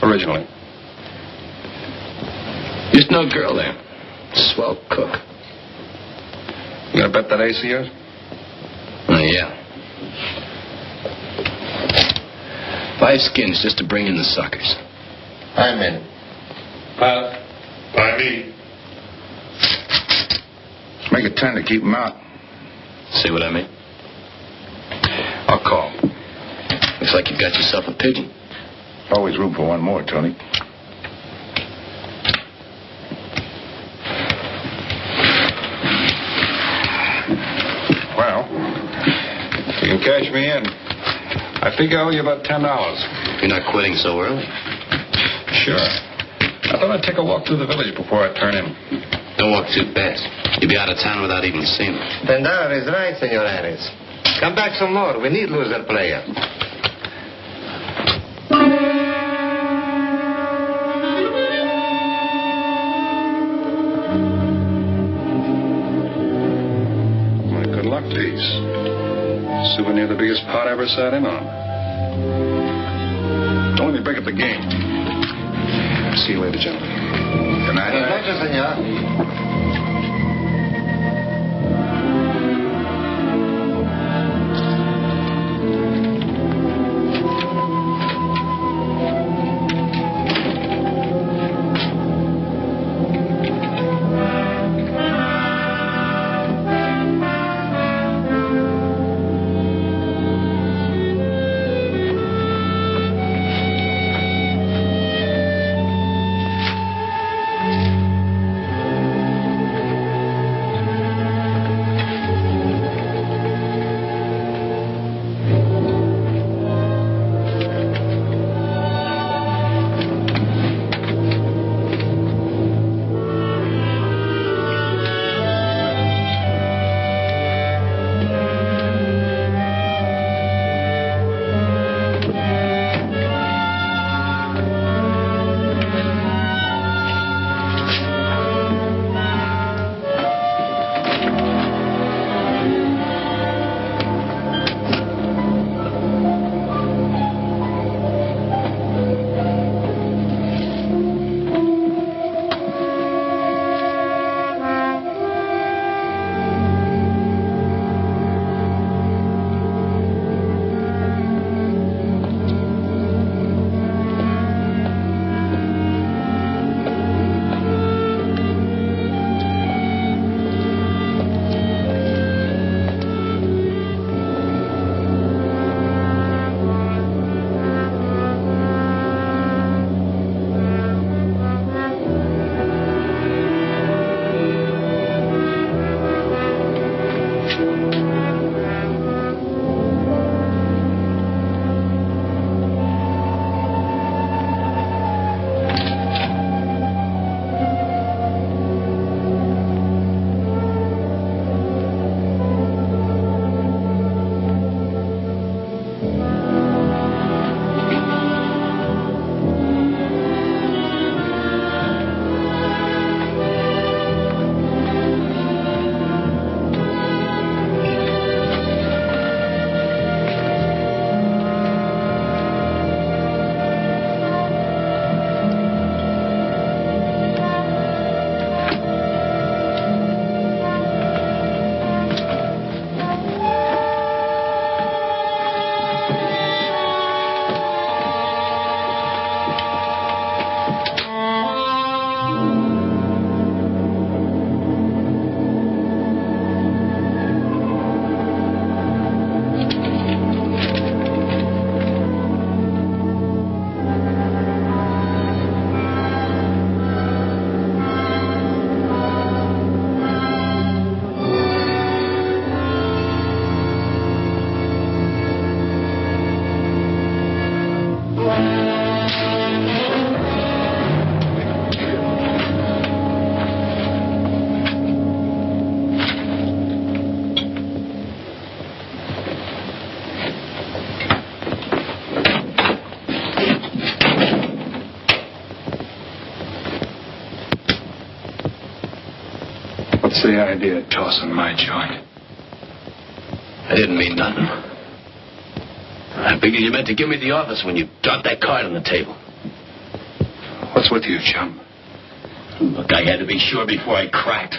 Speaker 16: Originally.
Speaker 3: Used to know a girl there. Swell cook.
Speaker 16: You gonna bet that ace of yours?
Speaker 3: Yeah. 5 skins just to bring in the suckers.
Speaker 14: I'm in.
Speaker 16: Pat.
Speaker 2: By me. Let's make it 10 to keep him out.
Speaker 3: See what I mean?
Speaker 16: I'll call.
Speaker 3: Looks like you've got yourself a pigeon.
Speaker 2: Always room for one more, Tony.
Speaker 16: Well, you can cash me in. I think I owe you about $10.
Speaker 3: You're not quitting so early.
Speaker 16: Sure. I thought I'd take a walk through the village before I turn in.
Speaker 3: Don't walk too fast. You'll be out of town without even seeing me.
Speaker 14: $10 is right, Senor Harris. Come back some more. We need loser player.
Speaker 16: My good luck piece. Souvenir the biggest pot I ever sat in on. Don't let me break up the game. See you later, gentlemen.
Speaker 2: Good night.
Speaker 14: Good night, senor.
Speaker 17: the idea of tossing my joint?
Speaker 4: I didn't mean nothing. I figured you meant to give me the office when you dropped that card on the table.
Speaker 17: What's with you, chum?
Speaker 4: Look, I had to be sure before I cracked.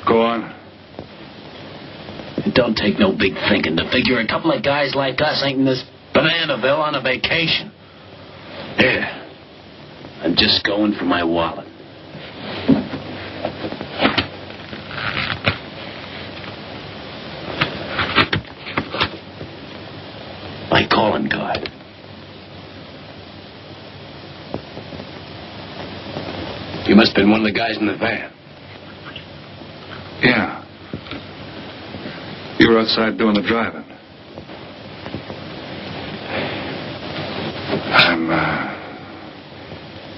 Speaker 17: Go on.
Speaker 4: It don't take no big thinking to figure a couple of guys like us ain't in this Bananaville on a vacation. Yeah. I'm just going for my wallet. My calling card. You must have been one of the guys in the van.
Speaker 17: Yeah. You were outside doing the driving. I'm,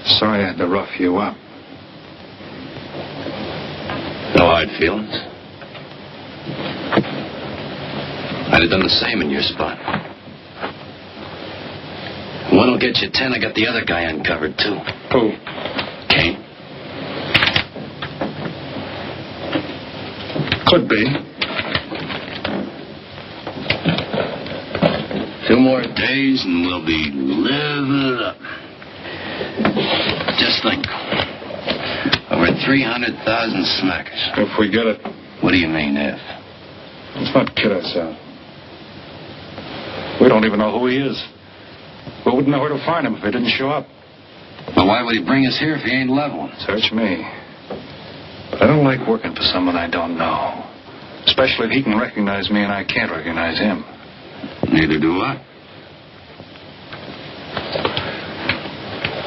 Speaker 17: sorry I had to rough you up.
Speaker 4: No hard feelings. I'd have done the same in your spot. One will get you 10. I got the other guy uncovered, too.
Speaker 17: Who?
Speaker 4: Kane.
Speaker 17: Could be.
Speaker 4: 2 more days and we'll be living it up. Just think. Over 300,000 smackers.
Speaker 17: If we get it.
Speaker 4: What do you mean, if?
Speaker 17: Let's not kid ourselves. We don't even know who he is. We wouldn't know where to find him if he didn't show up.
Speaker 4: Well, why would he bring us here if he ain't leveling?
Speaker 17: Search me. But I don't like working for someone I don't know. Especially if he can recognize me and I can't recognize him.
Speaker 4: Neither do I.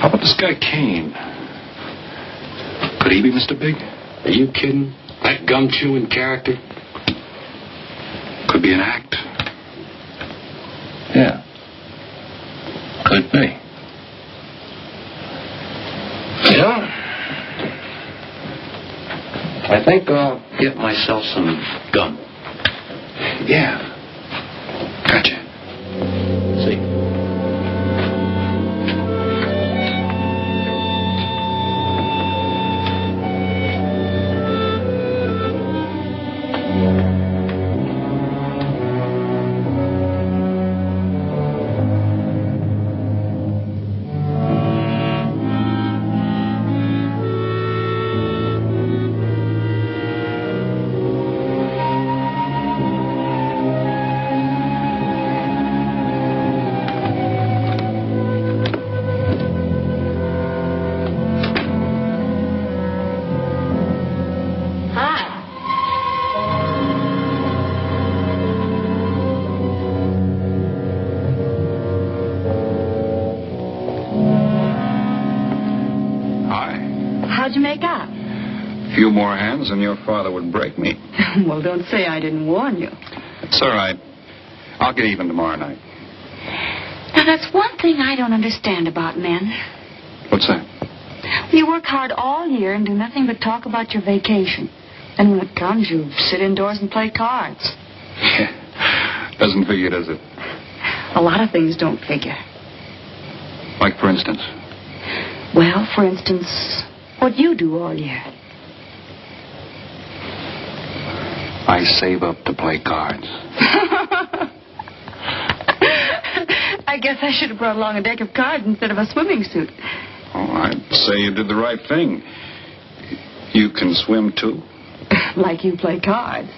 Speaker 17: How about this guy Kane? Could he be Mr. Big?
Speaker 4: Are you kidding? That gum-chewing character?
Speaker 17: Could be an act.
Speaker 4: Yeah. Could be. You know, I think I'll get myself some gum.
Speaker 17: Yeah. Gotcha.
Speaker 4: See.
Speaker 12: How'd you make out?
Speaker 17: A few more hands and your father would break me.
Speaker 12: Well, don't say I didn't warn you.
Speaker 17: It's all right. I'll get even tomorrow night.
Speaker 12: Now, that's one thing I don't understand about men.
Speaker 17: What's that?
Speaker 12: You work hard all year and do nothing but talk about your vacation. And when it comes, you sit indoors and play cards.
Speaker 17: Yeah. Doesn't figure, does it?
Speaker 12: A lot of things don't figure.
Speaker 17: Like, for instance?
Speaker 12: Well, for instance, what you do all year.
Speaker 17: I save up to play cards.
Speaker 12: I guess I should have brought along a deck of cards instead of a swimming suit.
Speaker 17: Oh, I'd say you did the right thing. You can swim, too.
Speaker 12: Like you play cards.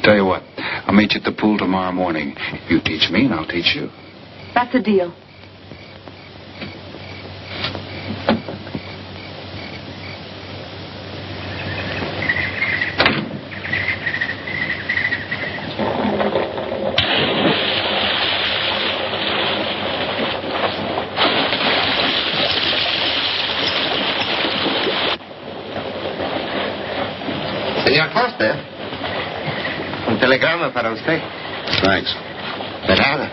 Speaker 17: Tell you what, I'll meet you at the pool tomorrow morning. You teach me and I'll teach you.
Speaker 12: That's a deal.
Speaker 14: Señor Foster, un telegrama para usted.
Speaker 2: Thanks.
Speaker 14: De nada.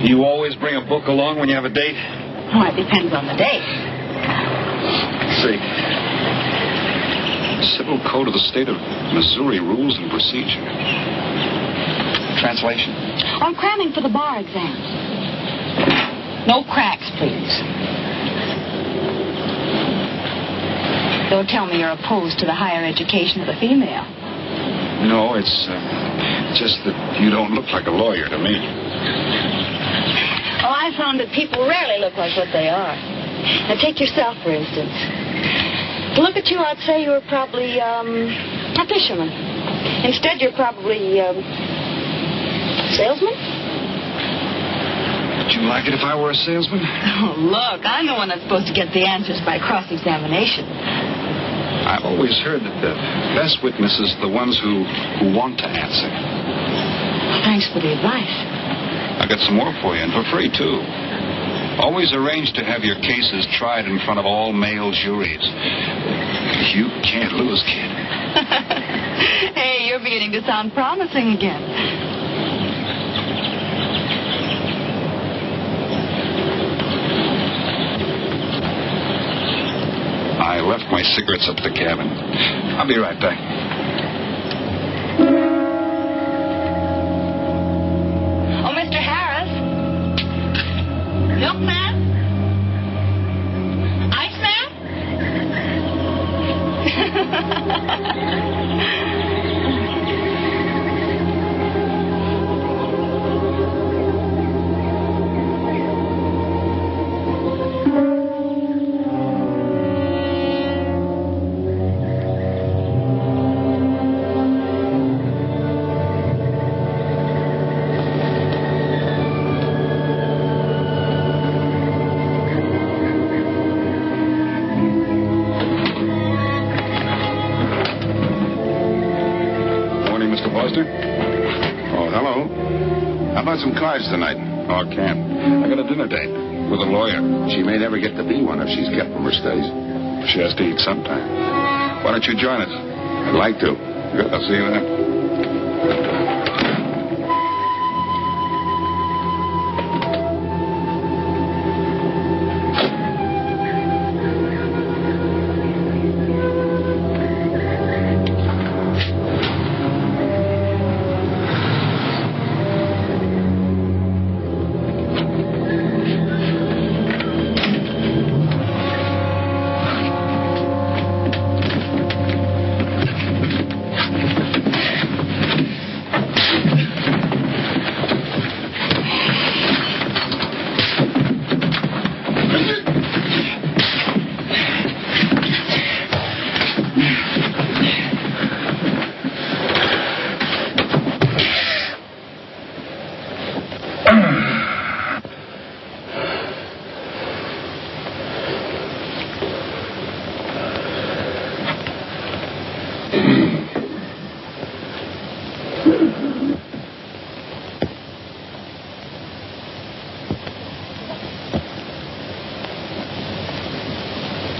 Speaker 17: You always bring a book along when you have a date?
Speaker 12: Well, it depends on the date.
Speaker 17: See. Civil Code of the State of Missouri Rules and Procedure. Translation?
Speaker 12: I'm cramming for the bar exams. No cracks, please. Don't tell me you're opposed to the higher education of the female.
Speaker 17: No, it's just that you don't look like a lawyer to me.
Speaker 12: Oh, I found that people rarely look like what they are. Now, take yourself, for instance. To look at you, I'd say you were probably, a fisherman. Instead, you're probably, salesman?
Speaker 17: Would you like it if I were a salesman?
Speaker 12: Oh, look, I'm the one that's supposed to get the answers by cross-examination.
Speaker 17: I've always heard that the best witnesses are the ones who want to answer.
Speaker 12: Thanks for the advice.
Speaker 17: I got some more for you, and for free, too. Always arrange to have your cases tried in front of all male juries. You can't lose, kid.
Speaker 12: Hey, you're beginning to sound promising again.
Speaker 17: I left my cigarettes up at the cabin. I'll be right back.
Speaker 12: Oh, Mr. Harris? Milkman? Iceman?
Speaker 2: Some cards tonight.
Speaker 17: Oh, I can't. I got a dinner date with a lawyer.
Speaker 2: She may never get to be one if she's kept from her studies.
Speaker 17: She has to eat sometime. Why don't you join us?
Speaker 2: I'd like to.
Speaker 17: Good. I'll see you then.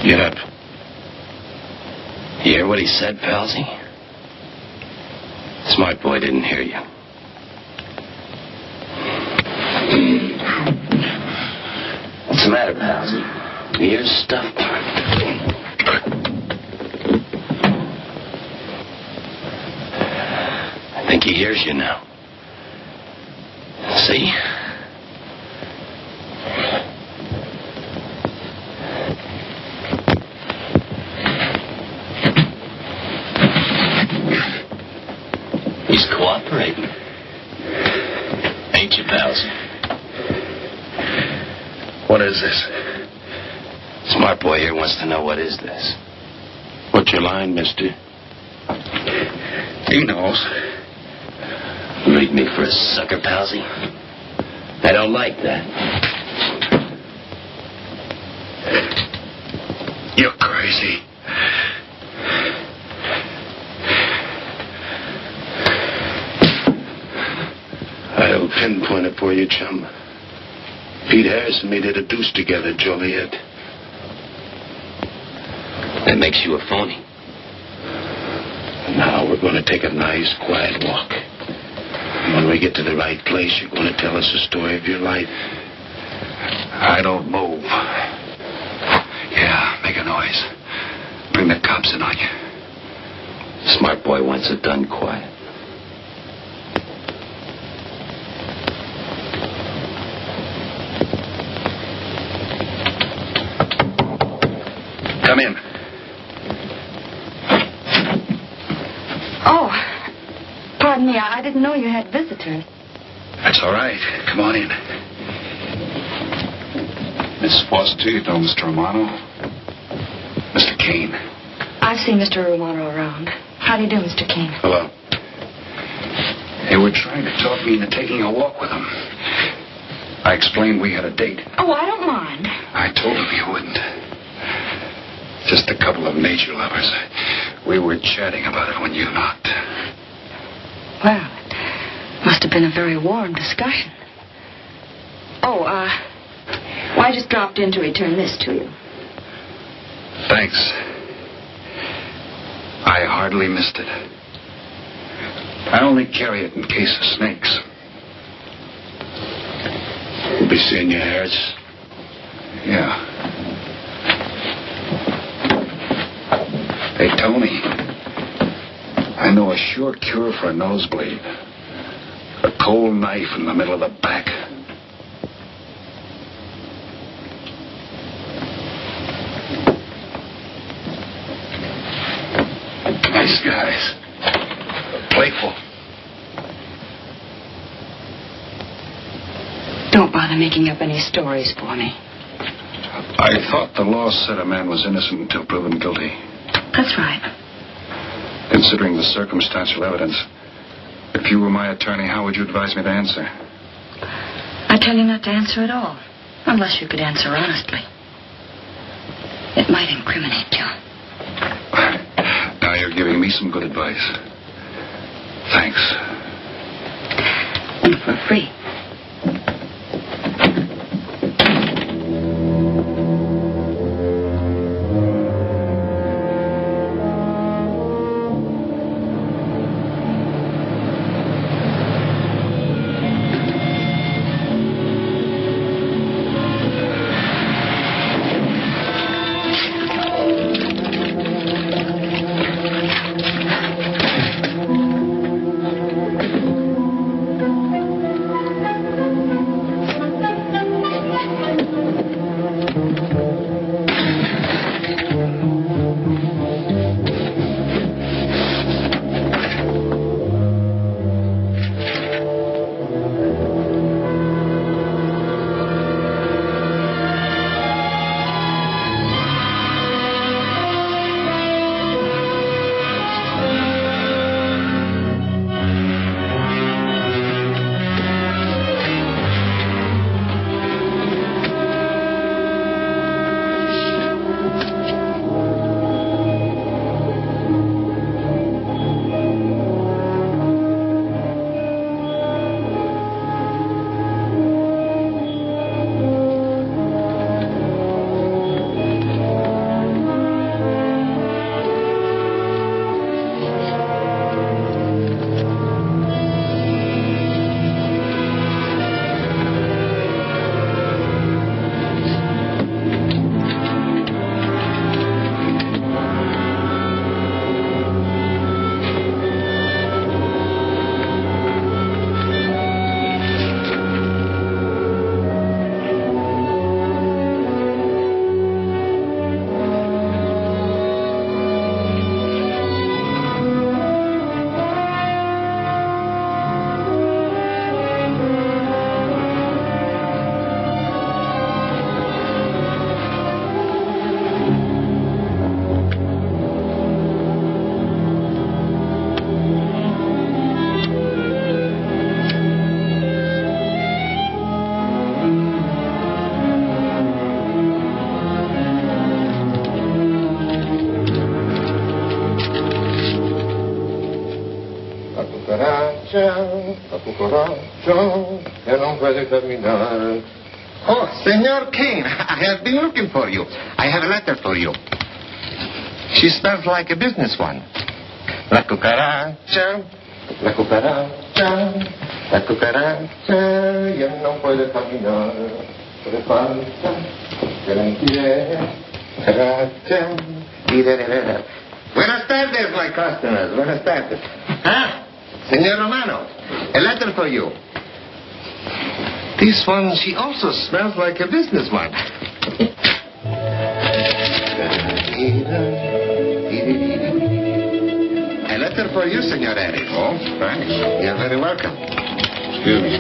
Speaker 4: Get up. You hear what he said, Palsy? Smart boy didn't hear you. What's the matter, Palsy? Ears stuffed? I think he hears you now. See? He's cooperating. Ain't you, Palsy?
Speaker 2: What is this?
Speaker 4: Smart boy here wants to know what is this.
Speaker 2: What's your line, mister?
Speaker 4: He knows. Leave me for a sucker, Palsy. I don't like that.
Speaker 2: You're crazy.
Speaker 18: I'll pinpoint it for you, chum. Pete Harris and me did a deuce together, Joliet.
Speaker 4: That makes you a phony.
Speaker 18: Now we're going to take a nice, quiet walk. And when we get to the right place, you're going to tell us the story of your life.
Speaker 17: I don't move. Yeah, make a noise. Bring the cops in on you.
Speaker 4: Smart boy wants it done quiet.
Speaker 17: Come in.
Speaker 12: Oh, pardon me. I didn't know you had visitors.
Speaker 17: That's all right. Come on in. Miss Foster, you know Mr. Romano? Mr. Kane.
Speaker 12: I've seen Mr. Romano around. How do you do, Mr. Kane?
Speaker 17: Hello. They were trying to talk me into taking a walk with them. I explained we had a date.
Speaker 12: Oh, I don't mind.
Speaker 17: I told them you wouldn't. Just a couple of nature lovers. We were chatting about it when you knocked.
Speaker 12: Well, it must have been a very warm discussion. Oh, well, I just dropped in to return this to you.
Speaker 17: Thanks. I hardly missed it. I only carry it in case of snakes.
Speaker 18: We'll be seeing you, Harris.
Speaker 17: Yeah. Hey, Tony. I know a sure cure for a nosebleed. A cold knife in the middle of the back. Nice guys. Playful.
Speaker 12: Don't bother making up any stories for me.
Speaker 17: I thought the law said a man was innocent until proven guilty.
Speaker 12: That's right.
Speaker 17: Considering the circumstantial evidence, if you were my attorney, how would you advise me to answer?
Speaker 12: I tell you not to answer at all, unless you could answer honestly. It might incriminate you.
Speaker 17: Now you're giving me some good advice. Thanks.
Speaker 12: And for free.
Speaker 14: Oh, Senor Kane, I have been looking for you. I have a letter for you. She spells like a business one. La cucaracha, la cucaracha. La cucaracha ya no puede caminar. Le falta cucaracha. Buenas tardes, my customers. Buenas tardes. Ah, Senor Romano, a letter for you. This one, she also smells like a businessman. A letter for you, Senor Eddie.
Speaker 2: Oh, thanks.
Speaker 14: You're very welcome.
Speaker 2: Excuse me.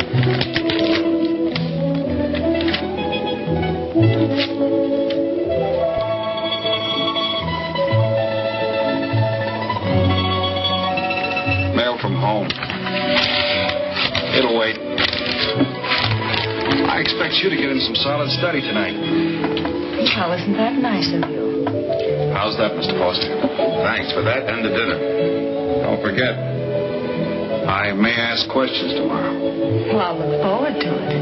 Speaker 17: Mail from home. It'll wait. I expect you to get in some solid study tonight.
Speaker 13: Well, isn't that nice of you?
Speaker 17: How's that, Mr. Foster?
Speaker 2: Thanks for that and the dinner. Don't forget.
Speaker 17: I may ask questions tomorrow.
Speaker 13: Well, I'll look forward to it.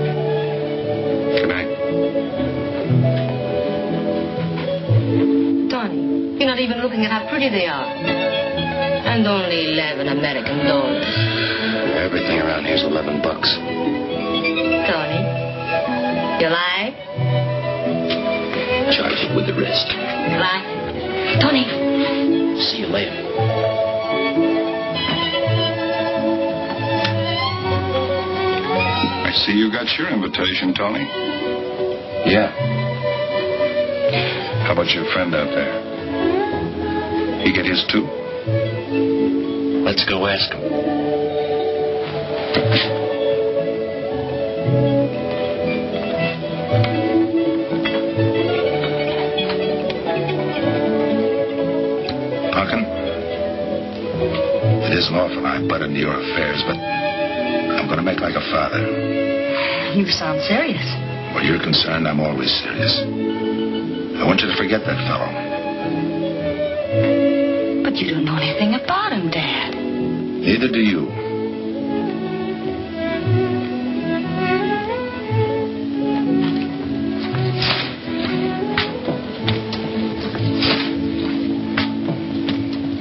Speaker 17: Good night.
Speaker 13: Tony, you're not even looking at how pretty they are. And only $11 American.
Speaker 18: Everything around here's $11.
Speaker 13: Tony, you like?
Speaker 18: Charge it with the rest.
Speaker 13: Like? Tony.
Speaker 18: See you later.
Speaker 17: I see you got your invitation, Tony.
Speaker 18: Yeah.
Speaker 17: How about your friend out there? He get his too?
Speaker 18: Let's go ask him.
Speaker 2: Pumpkin, it isn't often I butt into your affairs, but I'm going to make like a father.
Speaker 13: You sound serious.
Speaker 2: Where you're concerned, I'm always serious. I want you to forget that fellow.
Speaker 12: But you don't know anything about him, Dad.
Speaker 2: Neither do you.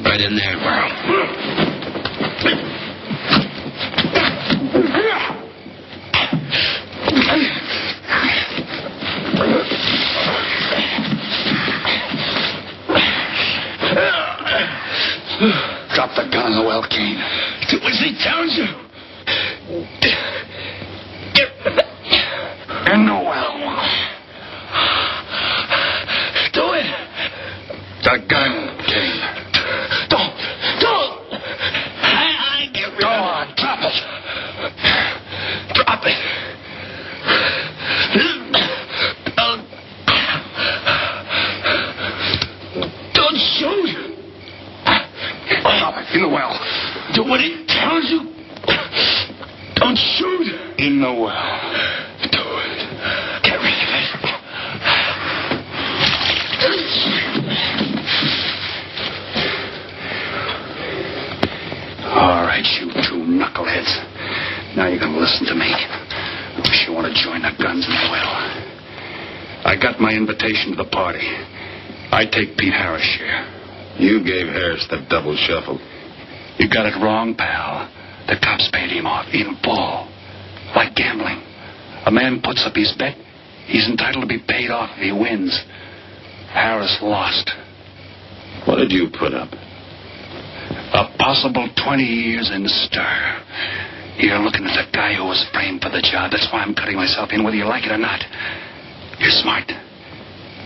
Speaker 18: Right in there.
Speaker 17: Drop the gun, Noel Kane.
Speaker 18: Do as he tells you.
Speaker 17: And Noel.
Speaker 18: Do it.
Speaker 17: The gun, Kane.
Speaker 18: Don't. I get rid
Speaker 17: Go
Speaker 18: of
Speaker 17: on, drop it.
Speaker 18: Drop it. Don't shoot.
Speaker 17: Drop it. In the well.
Speaker 18: Do what he tells you. Don't shoot.
Speaker 17: In the well.
Speaker 18: Do it. Get rid of it.
Speaker 17: All right, you two knuckleheads. Now you're going to listen to me. Wish you want to join the guns in the well. I got my invitation to the party. I take Pete Harris' share.
Speaker 2: You gave Harris the double shuffle.
Speaker 17: You got it wrong, pal. The cops paid him off in full. Like gambling. A man puts up his bet, he's entitled to be paid off if he wins. Harris lost.
Speaker 2: What did you put up?
Speaker 17: A possible 20 years in stir. You're looking at the guy who was framed for the job. That's why I'm cutting myself in, whether you like it or not. You're smart.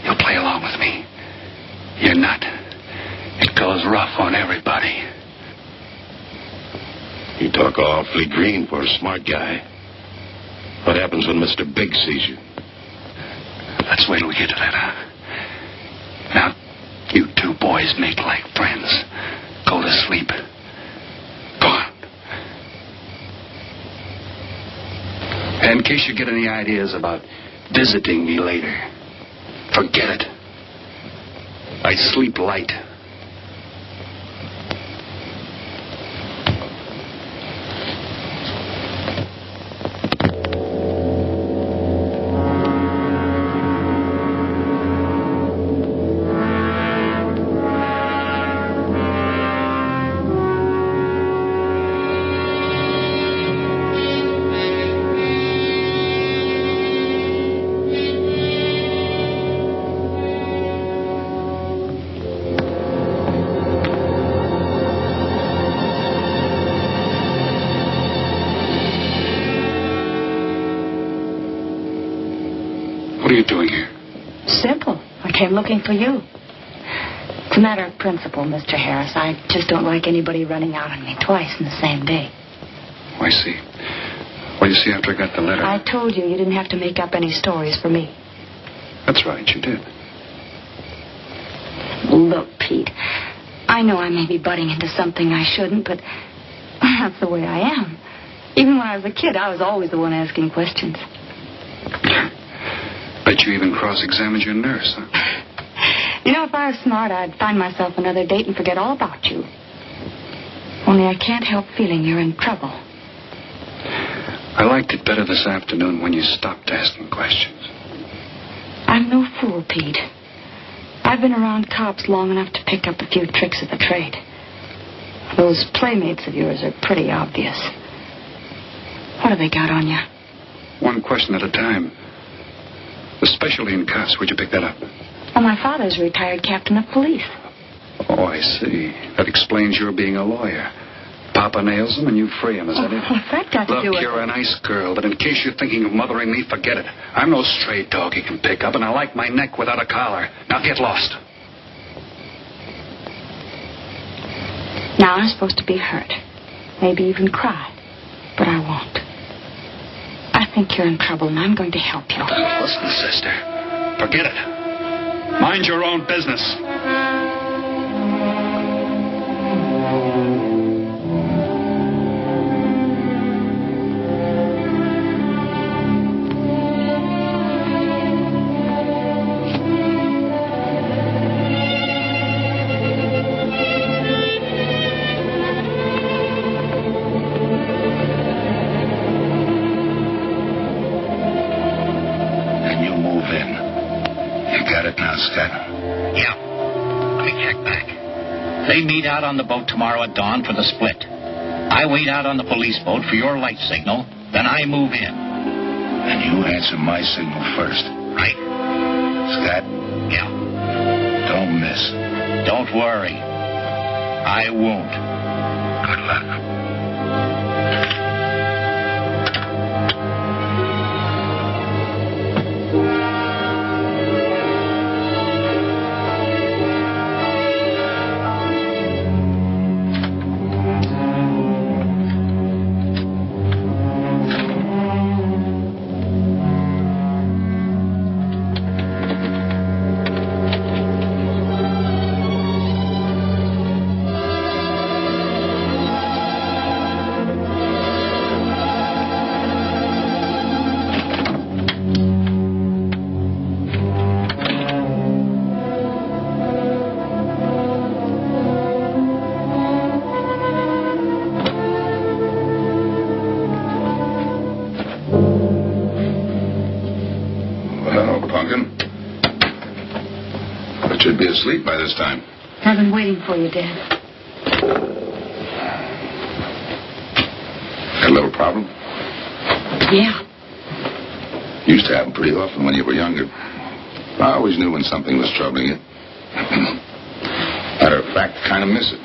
Speaker 17: You'll play along with me. You're not. It goes rough on everybody.
Speaker 2: You talk awfully green for a smart guy. What happens when Mr. Big sees you?
Speaker 17: Let's wait till we get to that, huh? Now, you two boys make like friends. Go to sleep. Go on. And in case you get any ideas about visiting me later, forget it. I sleep light. What are you doing here?
Speaker 12: Simple. I came looking for you. It's a matter of principle, Mr. Harris. I just don't like anybody running out on me twice in the same day.
Speaker 17: Oh, I see. Well, you see, after I got the letter...
Speaker 12: I told you didn't have to make up any stories for me.
Speaker 17: That's right, you did.
Speaker 12: Look, Pete, I know I may be butting into something I shouldn't, but that's the way I am. Even when I was a kid, I was always the one asking questions.
Speaker 17: Bet you even cross-examined your nurse, huh?
Speaker 12: You know, if I was smart, I'd find myself another date and forget all about you. Only I can't help feeling you're in trouble.
Speaker 17: I liked it better this afternoon when you stopped asking questions.
Speaker 12: I'm no fool, Pete. I've been around cops long enough to pick up a few tricks of the trade. Those playmates of yours are pretty obvious. What have they got on you?
Speaker 17: One question at a time. Especially in cuffs. Where'd you pick that up?
Speaker 12: Well, my father's a retired captain of police.
Speaker 17: Oh, I see. That explains your being a lawyer. Papa nails him and you free him, is that it?
Speaker 12: What's that got to do with it?
Speaker 17: Look, you're a nice girl, but in case you're thinking of mothering me, forget it. I'm no stray dog you can pick up, and I like my neck without a collar. Now get lost.
Speaker 12: Now I'm supposed to be hurt. Maybe even cry. But I won't. I think you're in trouble, and I'm going to help you.
Speaker 17: Listen, sister. Forget it. Mind your own business.
Speaker 3: They meet out on the boat tomorrow at dawn for the split. I wait out on the police boat for your light signal, then I move in.
Speaker 2: And you answer my signal first.
Speaker 3: Right?
Speaker 2: Scott?
Speaker 3: Yeah.
Speaker 2: Don't miss.
Speaker 3: Don't worry. I won't.
Speaker 2: Good luck. Should be asleep by this time.
Speaker 12: I've been waiting for you, Dad.
Speaker 2: Got a little problem?
Speaker 12: Yeah.
Speaker 2: Used to happen pretty often when you were younger. I always knew when something was troubling you. Matter of fact, kind of miss it.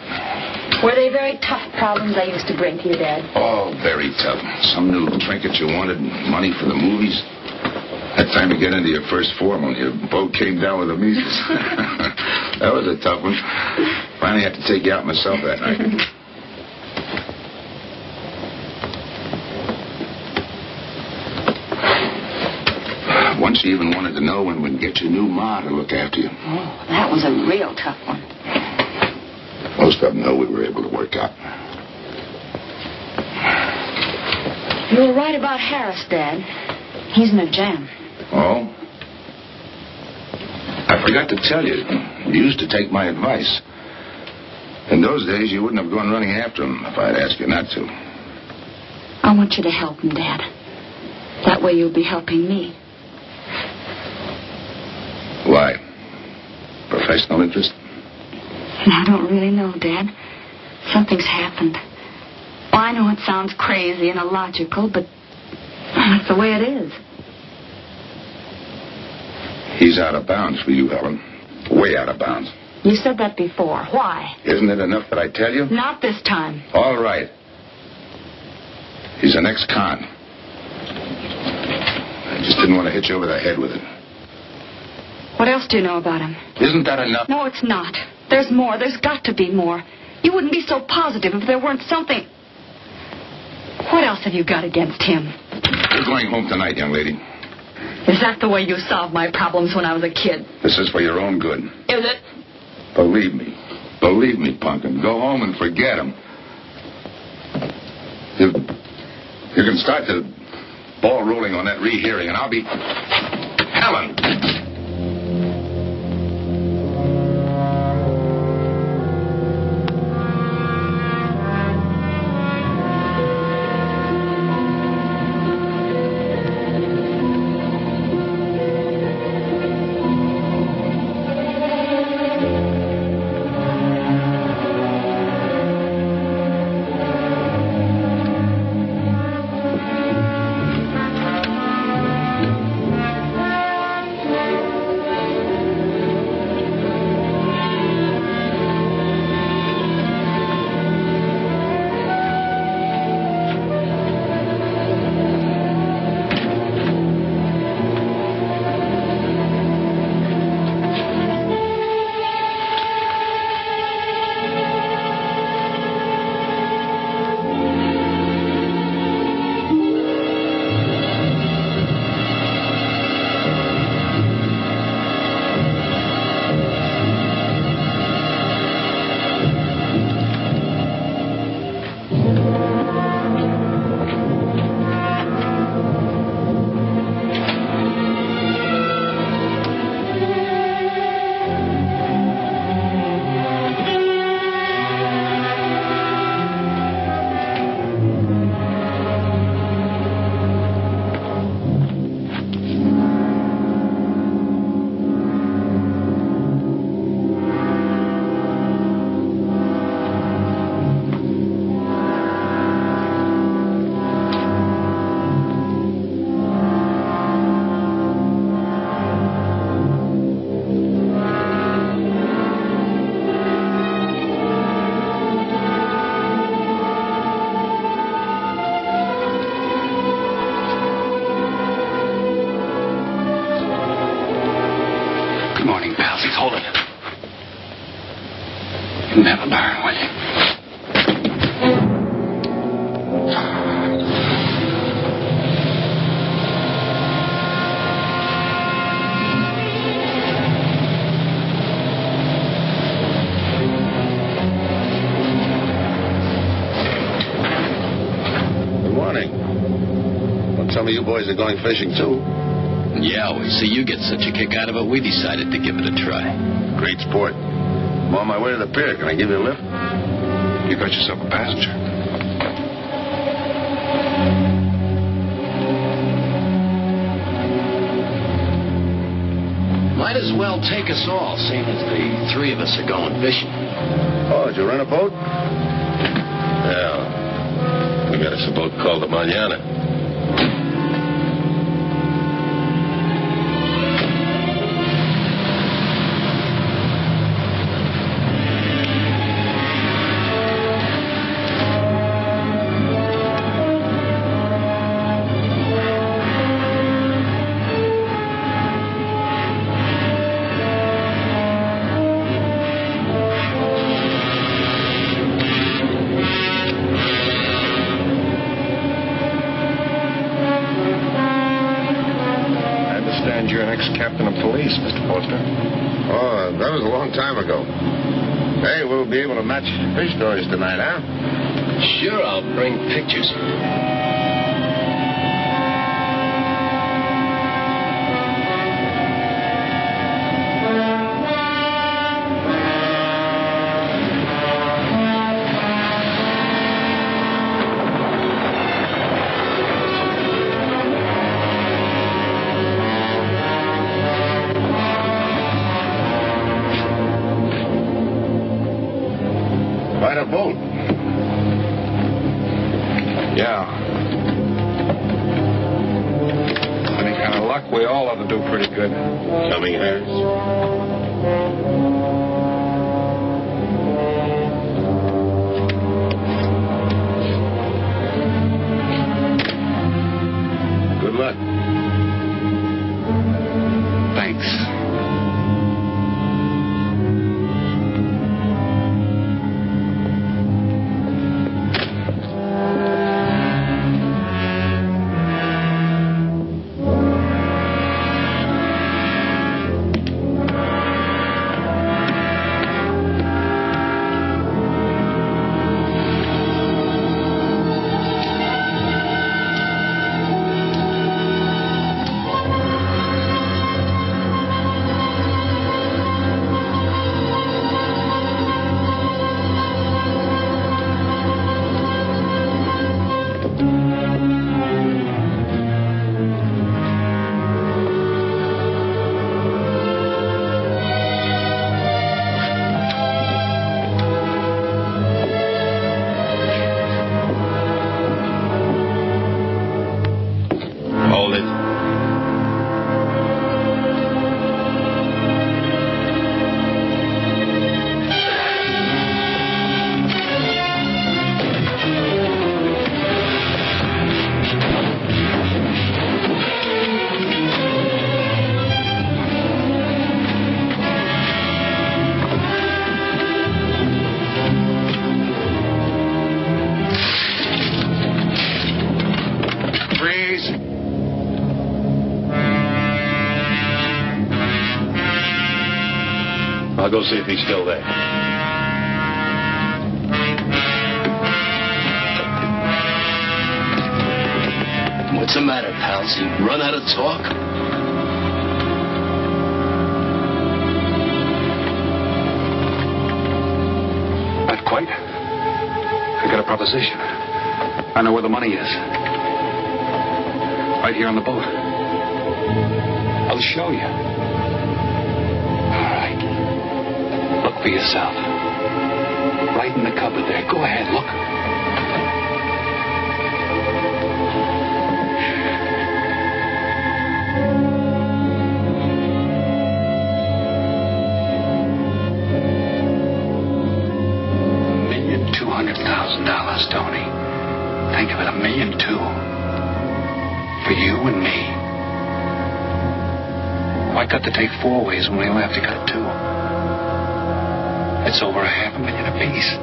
Speaker 12: Were they very tough problems I used to bring to you, Dad?
Speaker 2: Oh, very tough. Some new trinket you wanted, money for the movies. That time you get into your first form when your boat came down with the measles. That was a tough one. Finally had to take you out myself that night. Once you even wanted to know when we'd get your new ma to look after you.
Speaker 12: Oh, that was a real tough one.
Speaker 2: Most of them know we were able to work out.
Speaker 12: You were right about Harris, Dad. He's in a jam.
Speaker 2: Oh? I forgot to tell you. You used to take my advice. In those days, you wouldn't have gone running after him if I'd asked you not to.
Speaker 12: I want you to help him, Dad. That way you'll be helping me.
Speaker 2: Why? Professional interest?
Speaker 12: I don't really know, Dad. Something's happened. Well, I know it sounds crazy and illogical, but that's the way it is.
Speaker 2: He's out of bounds for you, Helen. Way out of bounds.
Speaker 12: You said that before. Why?
Speaker 2: Isn't it enough that I tell you?
Speaker 12: Not this time.
Speaker 2: All right. He's an ex-con. I just didn't want to hit you over the head with it.
Speaker 12: What else do you know about him?
Speaker 2: Isn't that enough?
Speaker 12: No, it's not. There's more. There's got to be more. You wouldn't be so positive if there weren't something. What else have you got against him?
Speaker 2: You're going home tonight, young lady.
Speaker 12: Is that the way you solved my problems when I was a kid?
Speaker 2: This is for your own good.
Speaker 12: Is it?
Speaker 2: Believe me. Believe me, Punkin. Go home and forget him. You can start the ball rolling on that rehearing, and I'll be... Helen!
Speaker 17: Never learn, will you?
Speaker 2: Good morning. Well, some of you boys are going fishing, too.
Speaker 4: Yeah, we see you get such a kick out of it, we decided to give it a try.
Speaker 2: Great sport. I'm on my way to the pier. Can I give you a lift?
Speaker 17: You got yourself a passenger.
Speaker 4: Might as well take us all, seeing as the three of us are going fishing.
Speaker 2: Oh, did you rent a boat? Yeah. We got us a boat called the Manana.
Speaker 10: You're an ex-captain of police, Mr. Foster.
Speaker 2: Oh, that was a long time ago. Hey, we'll be able to match fish stories tonight, huh?
Speaker 4: Sure, I'll bring pictures.
Speaker 2: Quite a boat.
Speaker 10: Yeah. Any kind of luck, we all ought to do pretty good.
Speaker 2: Coming, Harris? Good luck.
Speaker 17: Thanks. I'll go see if he's still there.
Speaker 4: What's the matter, pals? You run out of talk?
Speaker 17: Not quite. I got a proposition. I know where the money is. Right here on the boat. I'll show you. All right. Look for yourself. Right in the cupboard there. Go ahead, look. $1,200,000, Tony. Think of it, $1.2 million. For you and me. Why cut the tape 4 ways when we only have to cut it 2? It's over $500,000 apiece.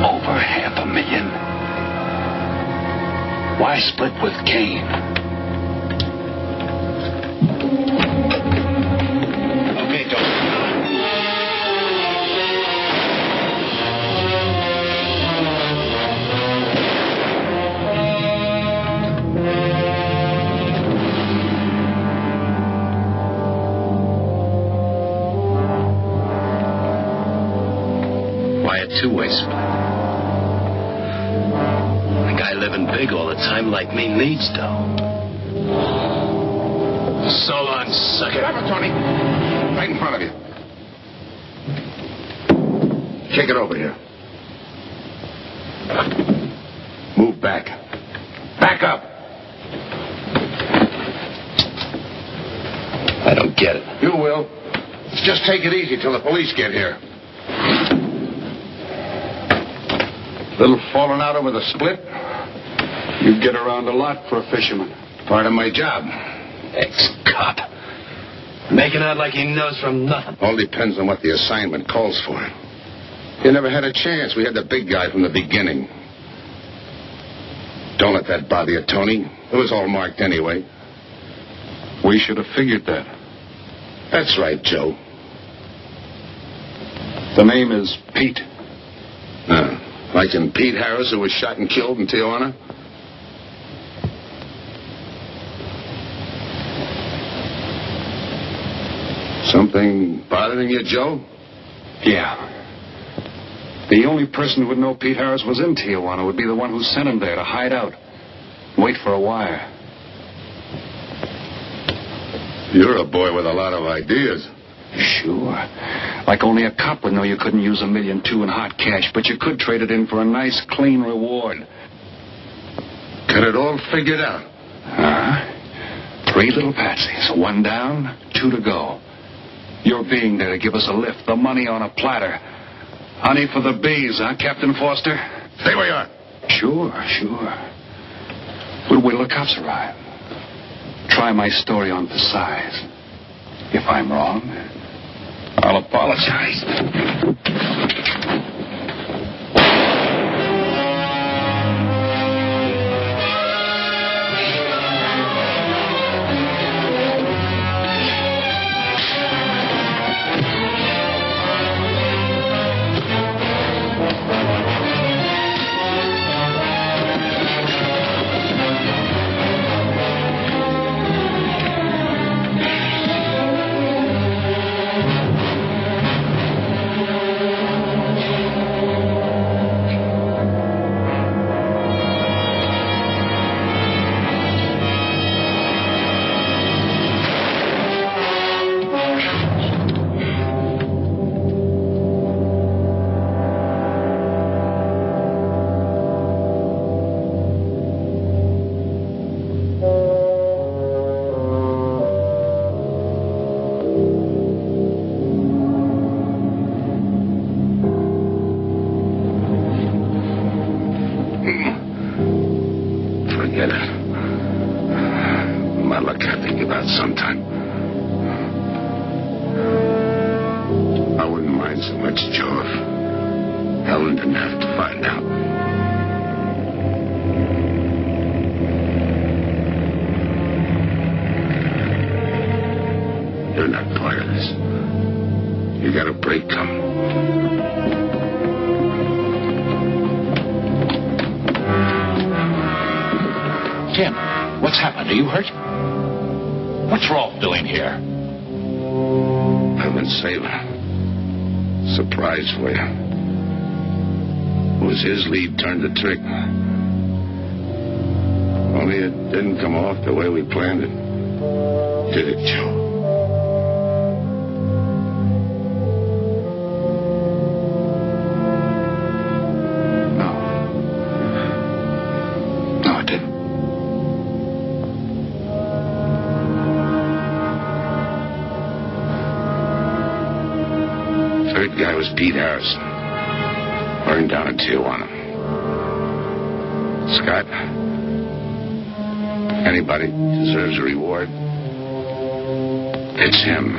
Speaker 17: Over $500,000. Why split with Kane?
Speaker 2: Okay, Tony.
Speaker 4: Two-way split. A guy living big all the time like me needs dough. So long, sucker.
Speaker 2: Grab it, Tony. Right in front of you. Take it over here. Move back. Back up.
Speaker 4: I don't get it.
Speaker 2: You will. Just take it easy till the police get here. Little falling out over the split?
Speaker 17: You get around a lot for a fisherman.
Speaker 2: Part of my job.
Speaker 4: Ex-cop. Making out like he knows from nothing.
Speaker 2: All depends on what the assignment calls for. You never had a chance. We had the big guy from the beginning. Don't let that bother you, Tony. It was all marked anyway.
Speaker 17: We should have figured that.
Speaker 2: That's right, Joe.
Speaker 17: The name is Pete.
Speaker 2: Like in Pete Harris, who was shot and killed in Tijuana? Something bothering you, Joe?
Speaker 17: Yeah. The only person who would know Pete Harris was in Tijuana would be the one who sent him there to hide out. Wait for a wire.
Speaker 2: You're a boy with a lot of ideas.
Speaker 17: Sure. Like only a cop would know you couldn't use $1.2 million in hot cash, but you could trade it in for a nice, clean reward.
Speaker 2: Got it all figured out.
Speaker 17: 3 little patsies. 1 down, 2 to go. Your being there to give us a lift. The money on a platter. Honey for the bees, huh, Captain Foster?
Speaker 2: Stay where you are.
Speaker 17: Sure. We'll wait till the cops arrive. Try my story on for size. If I'm wrong, I'll apologize.
Speaker 2: Forget it. My luck I think about sometime. I wouldn't mind so much, Joe, if Helen didn't have to find out. You're not part of this. You got a break coming.
Speaker 3: Tim, what's happened? Are you hurt? What's Rolf doing here?
Speaker 2: I've been saving. Surprise for you. It was his lead turned the trick. Only it didn't come off the way we planned it. Did it, Joe?
Speaker 17: No, it didn't.
Speaker 2: Third guy was Pete Harrison. Burned down in Tijuana. Scott, anybody deserves a reward. It's him.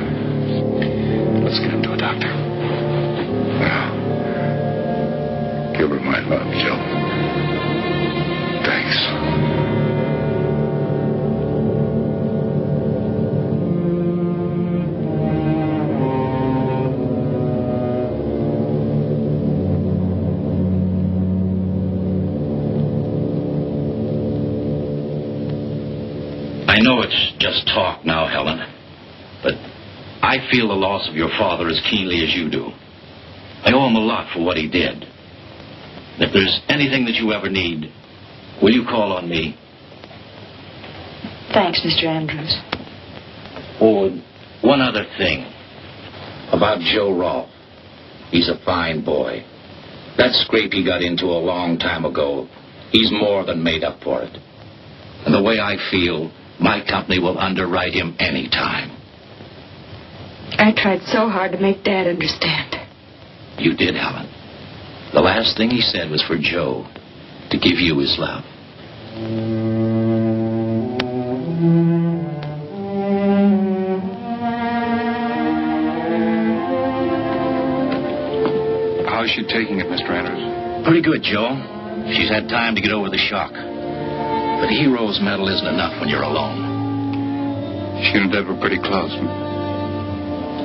Speaker 17: Let's get him to a doctor.
Speaker 2: Well, give her my love, Joe.
Speaker 17: Thanks.
Speaker 3: I know it's just talk now, Helen, but I feel the loss of your father as keenly as you do. I owe him a lot for what he did. If there's anything that you ever need, will you call on me?
Speaker 12: Thanks, Mr. Andrews.
Speaker 3: Oh, one other thing. About Joe Rolfe. He's a fine boy. That scrape he got into a long time ago, he's more than made up for it. And the way I feel, my company will underwrite him any time.
Speaker 12: I tried so hard to make Dad understand.
Speaker 3: You did, Helen. The last thing he said was for Joe to give you his love.
Speaker 17: How's she taking it, Mr. Andrews?
Speaker 3: Pretty good, Joe. She's had time to get over the shock. But a hero's medal isn't enough when you're alone.
Speaker 17: She and Deb were pretty close.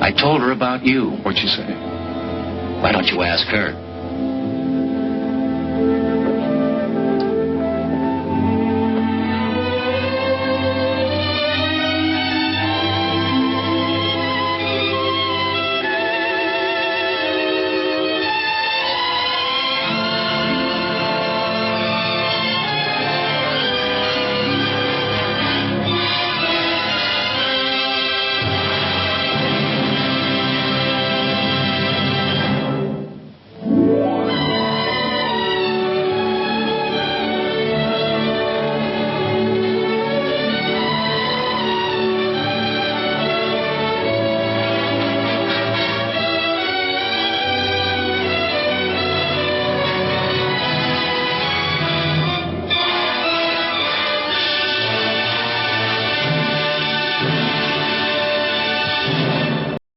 Speaker 3: I told her about you.
Speaker 17: What'd she say?
Speaker 3: Why don't you ask her?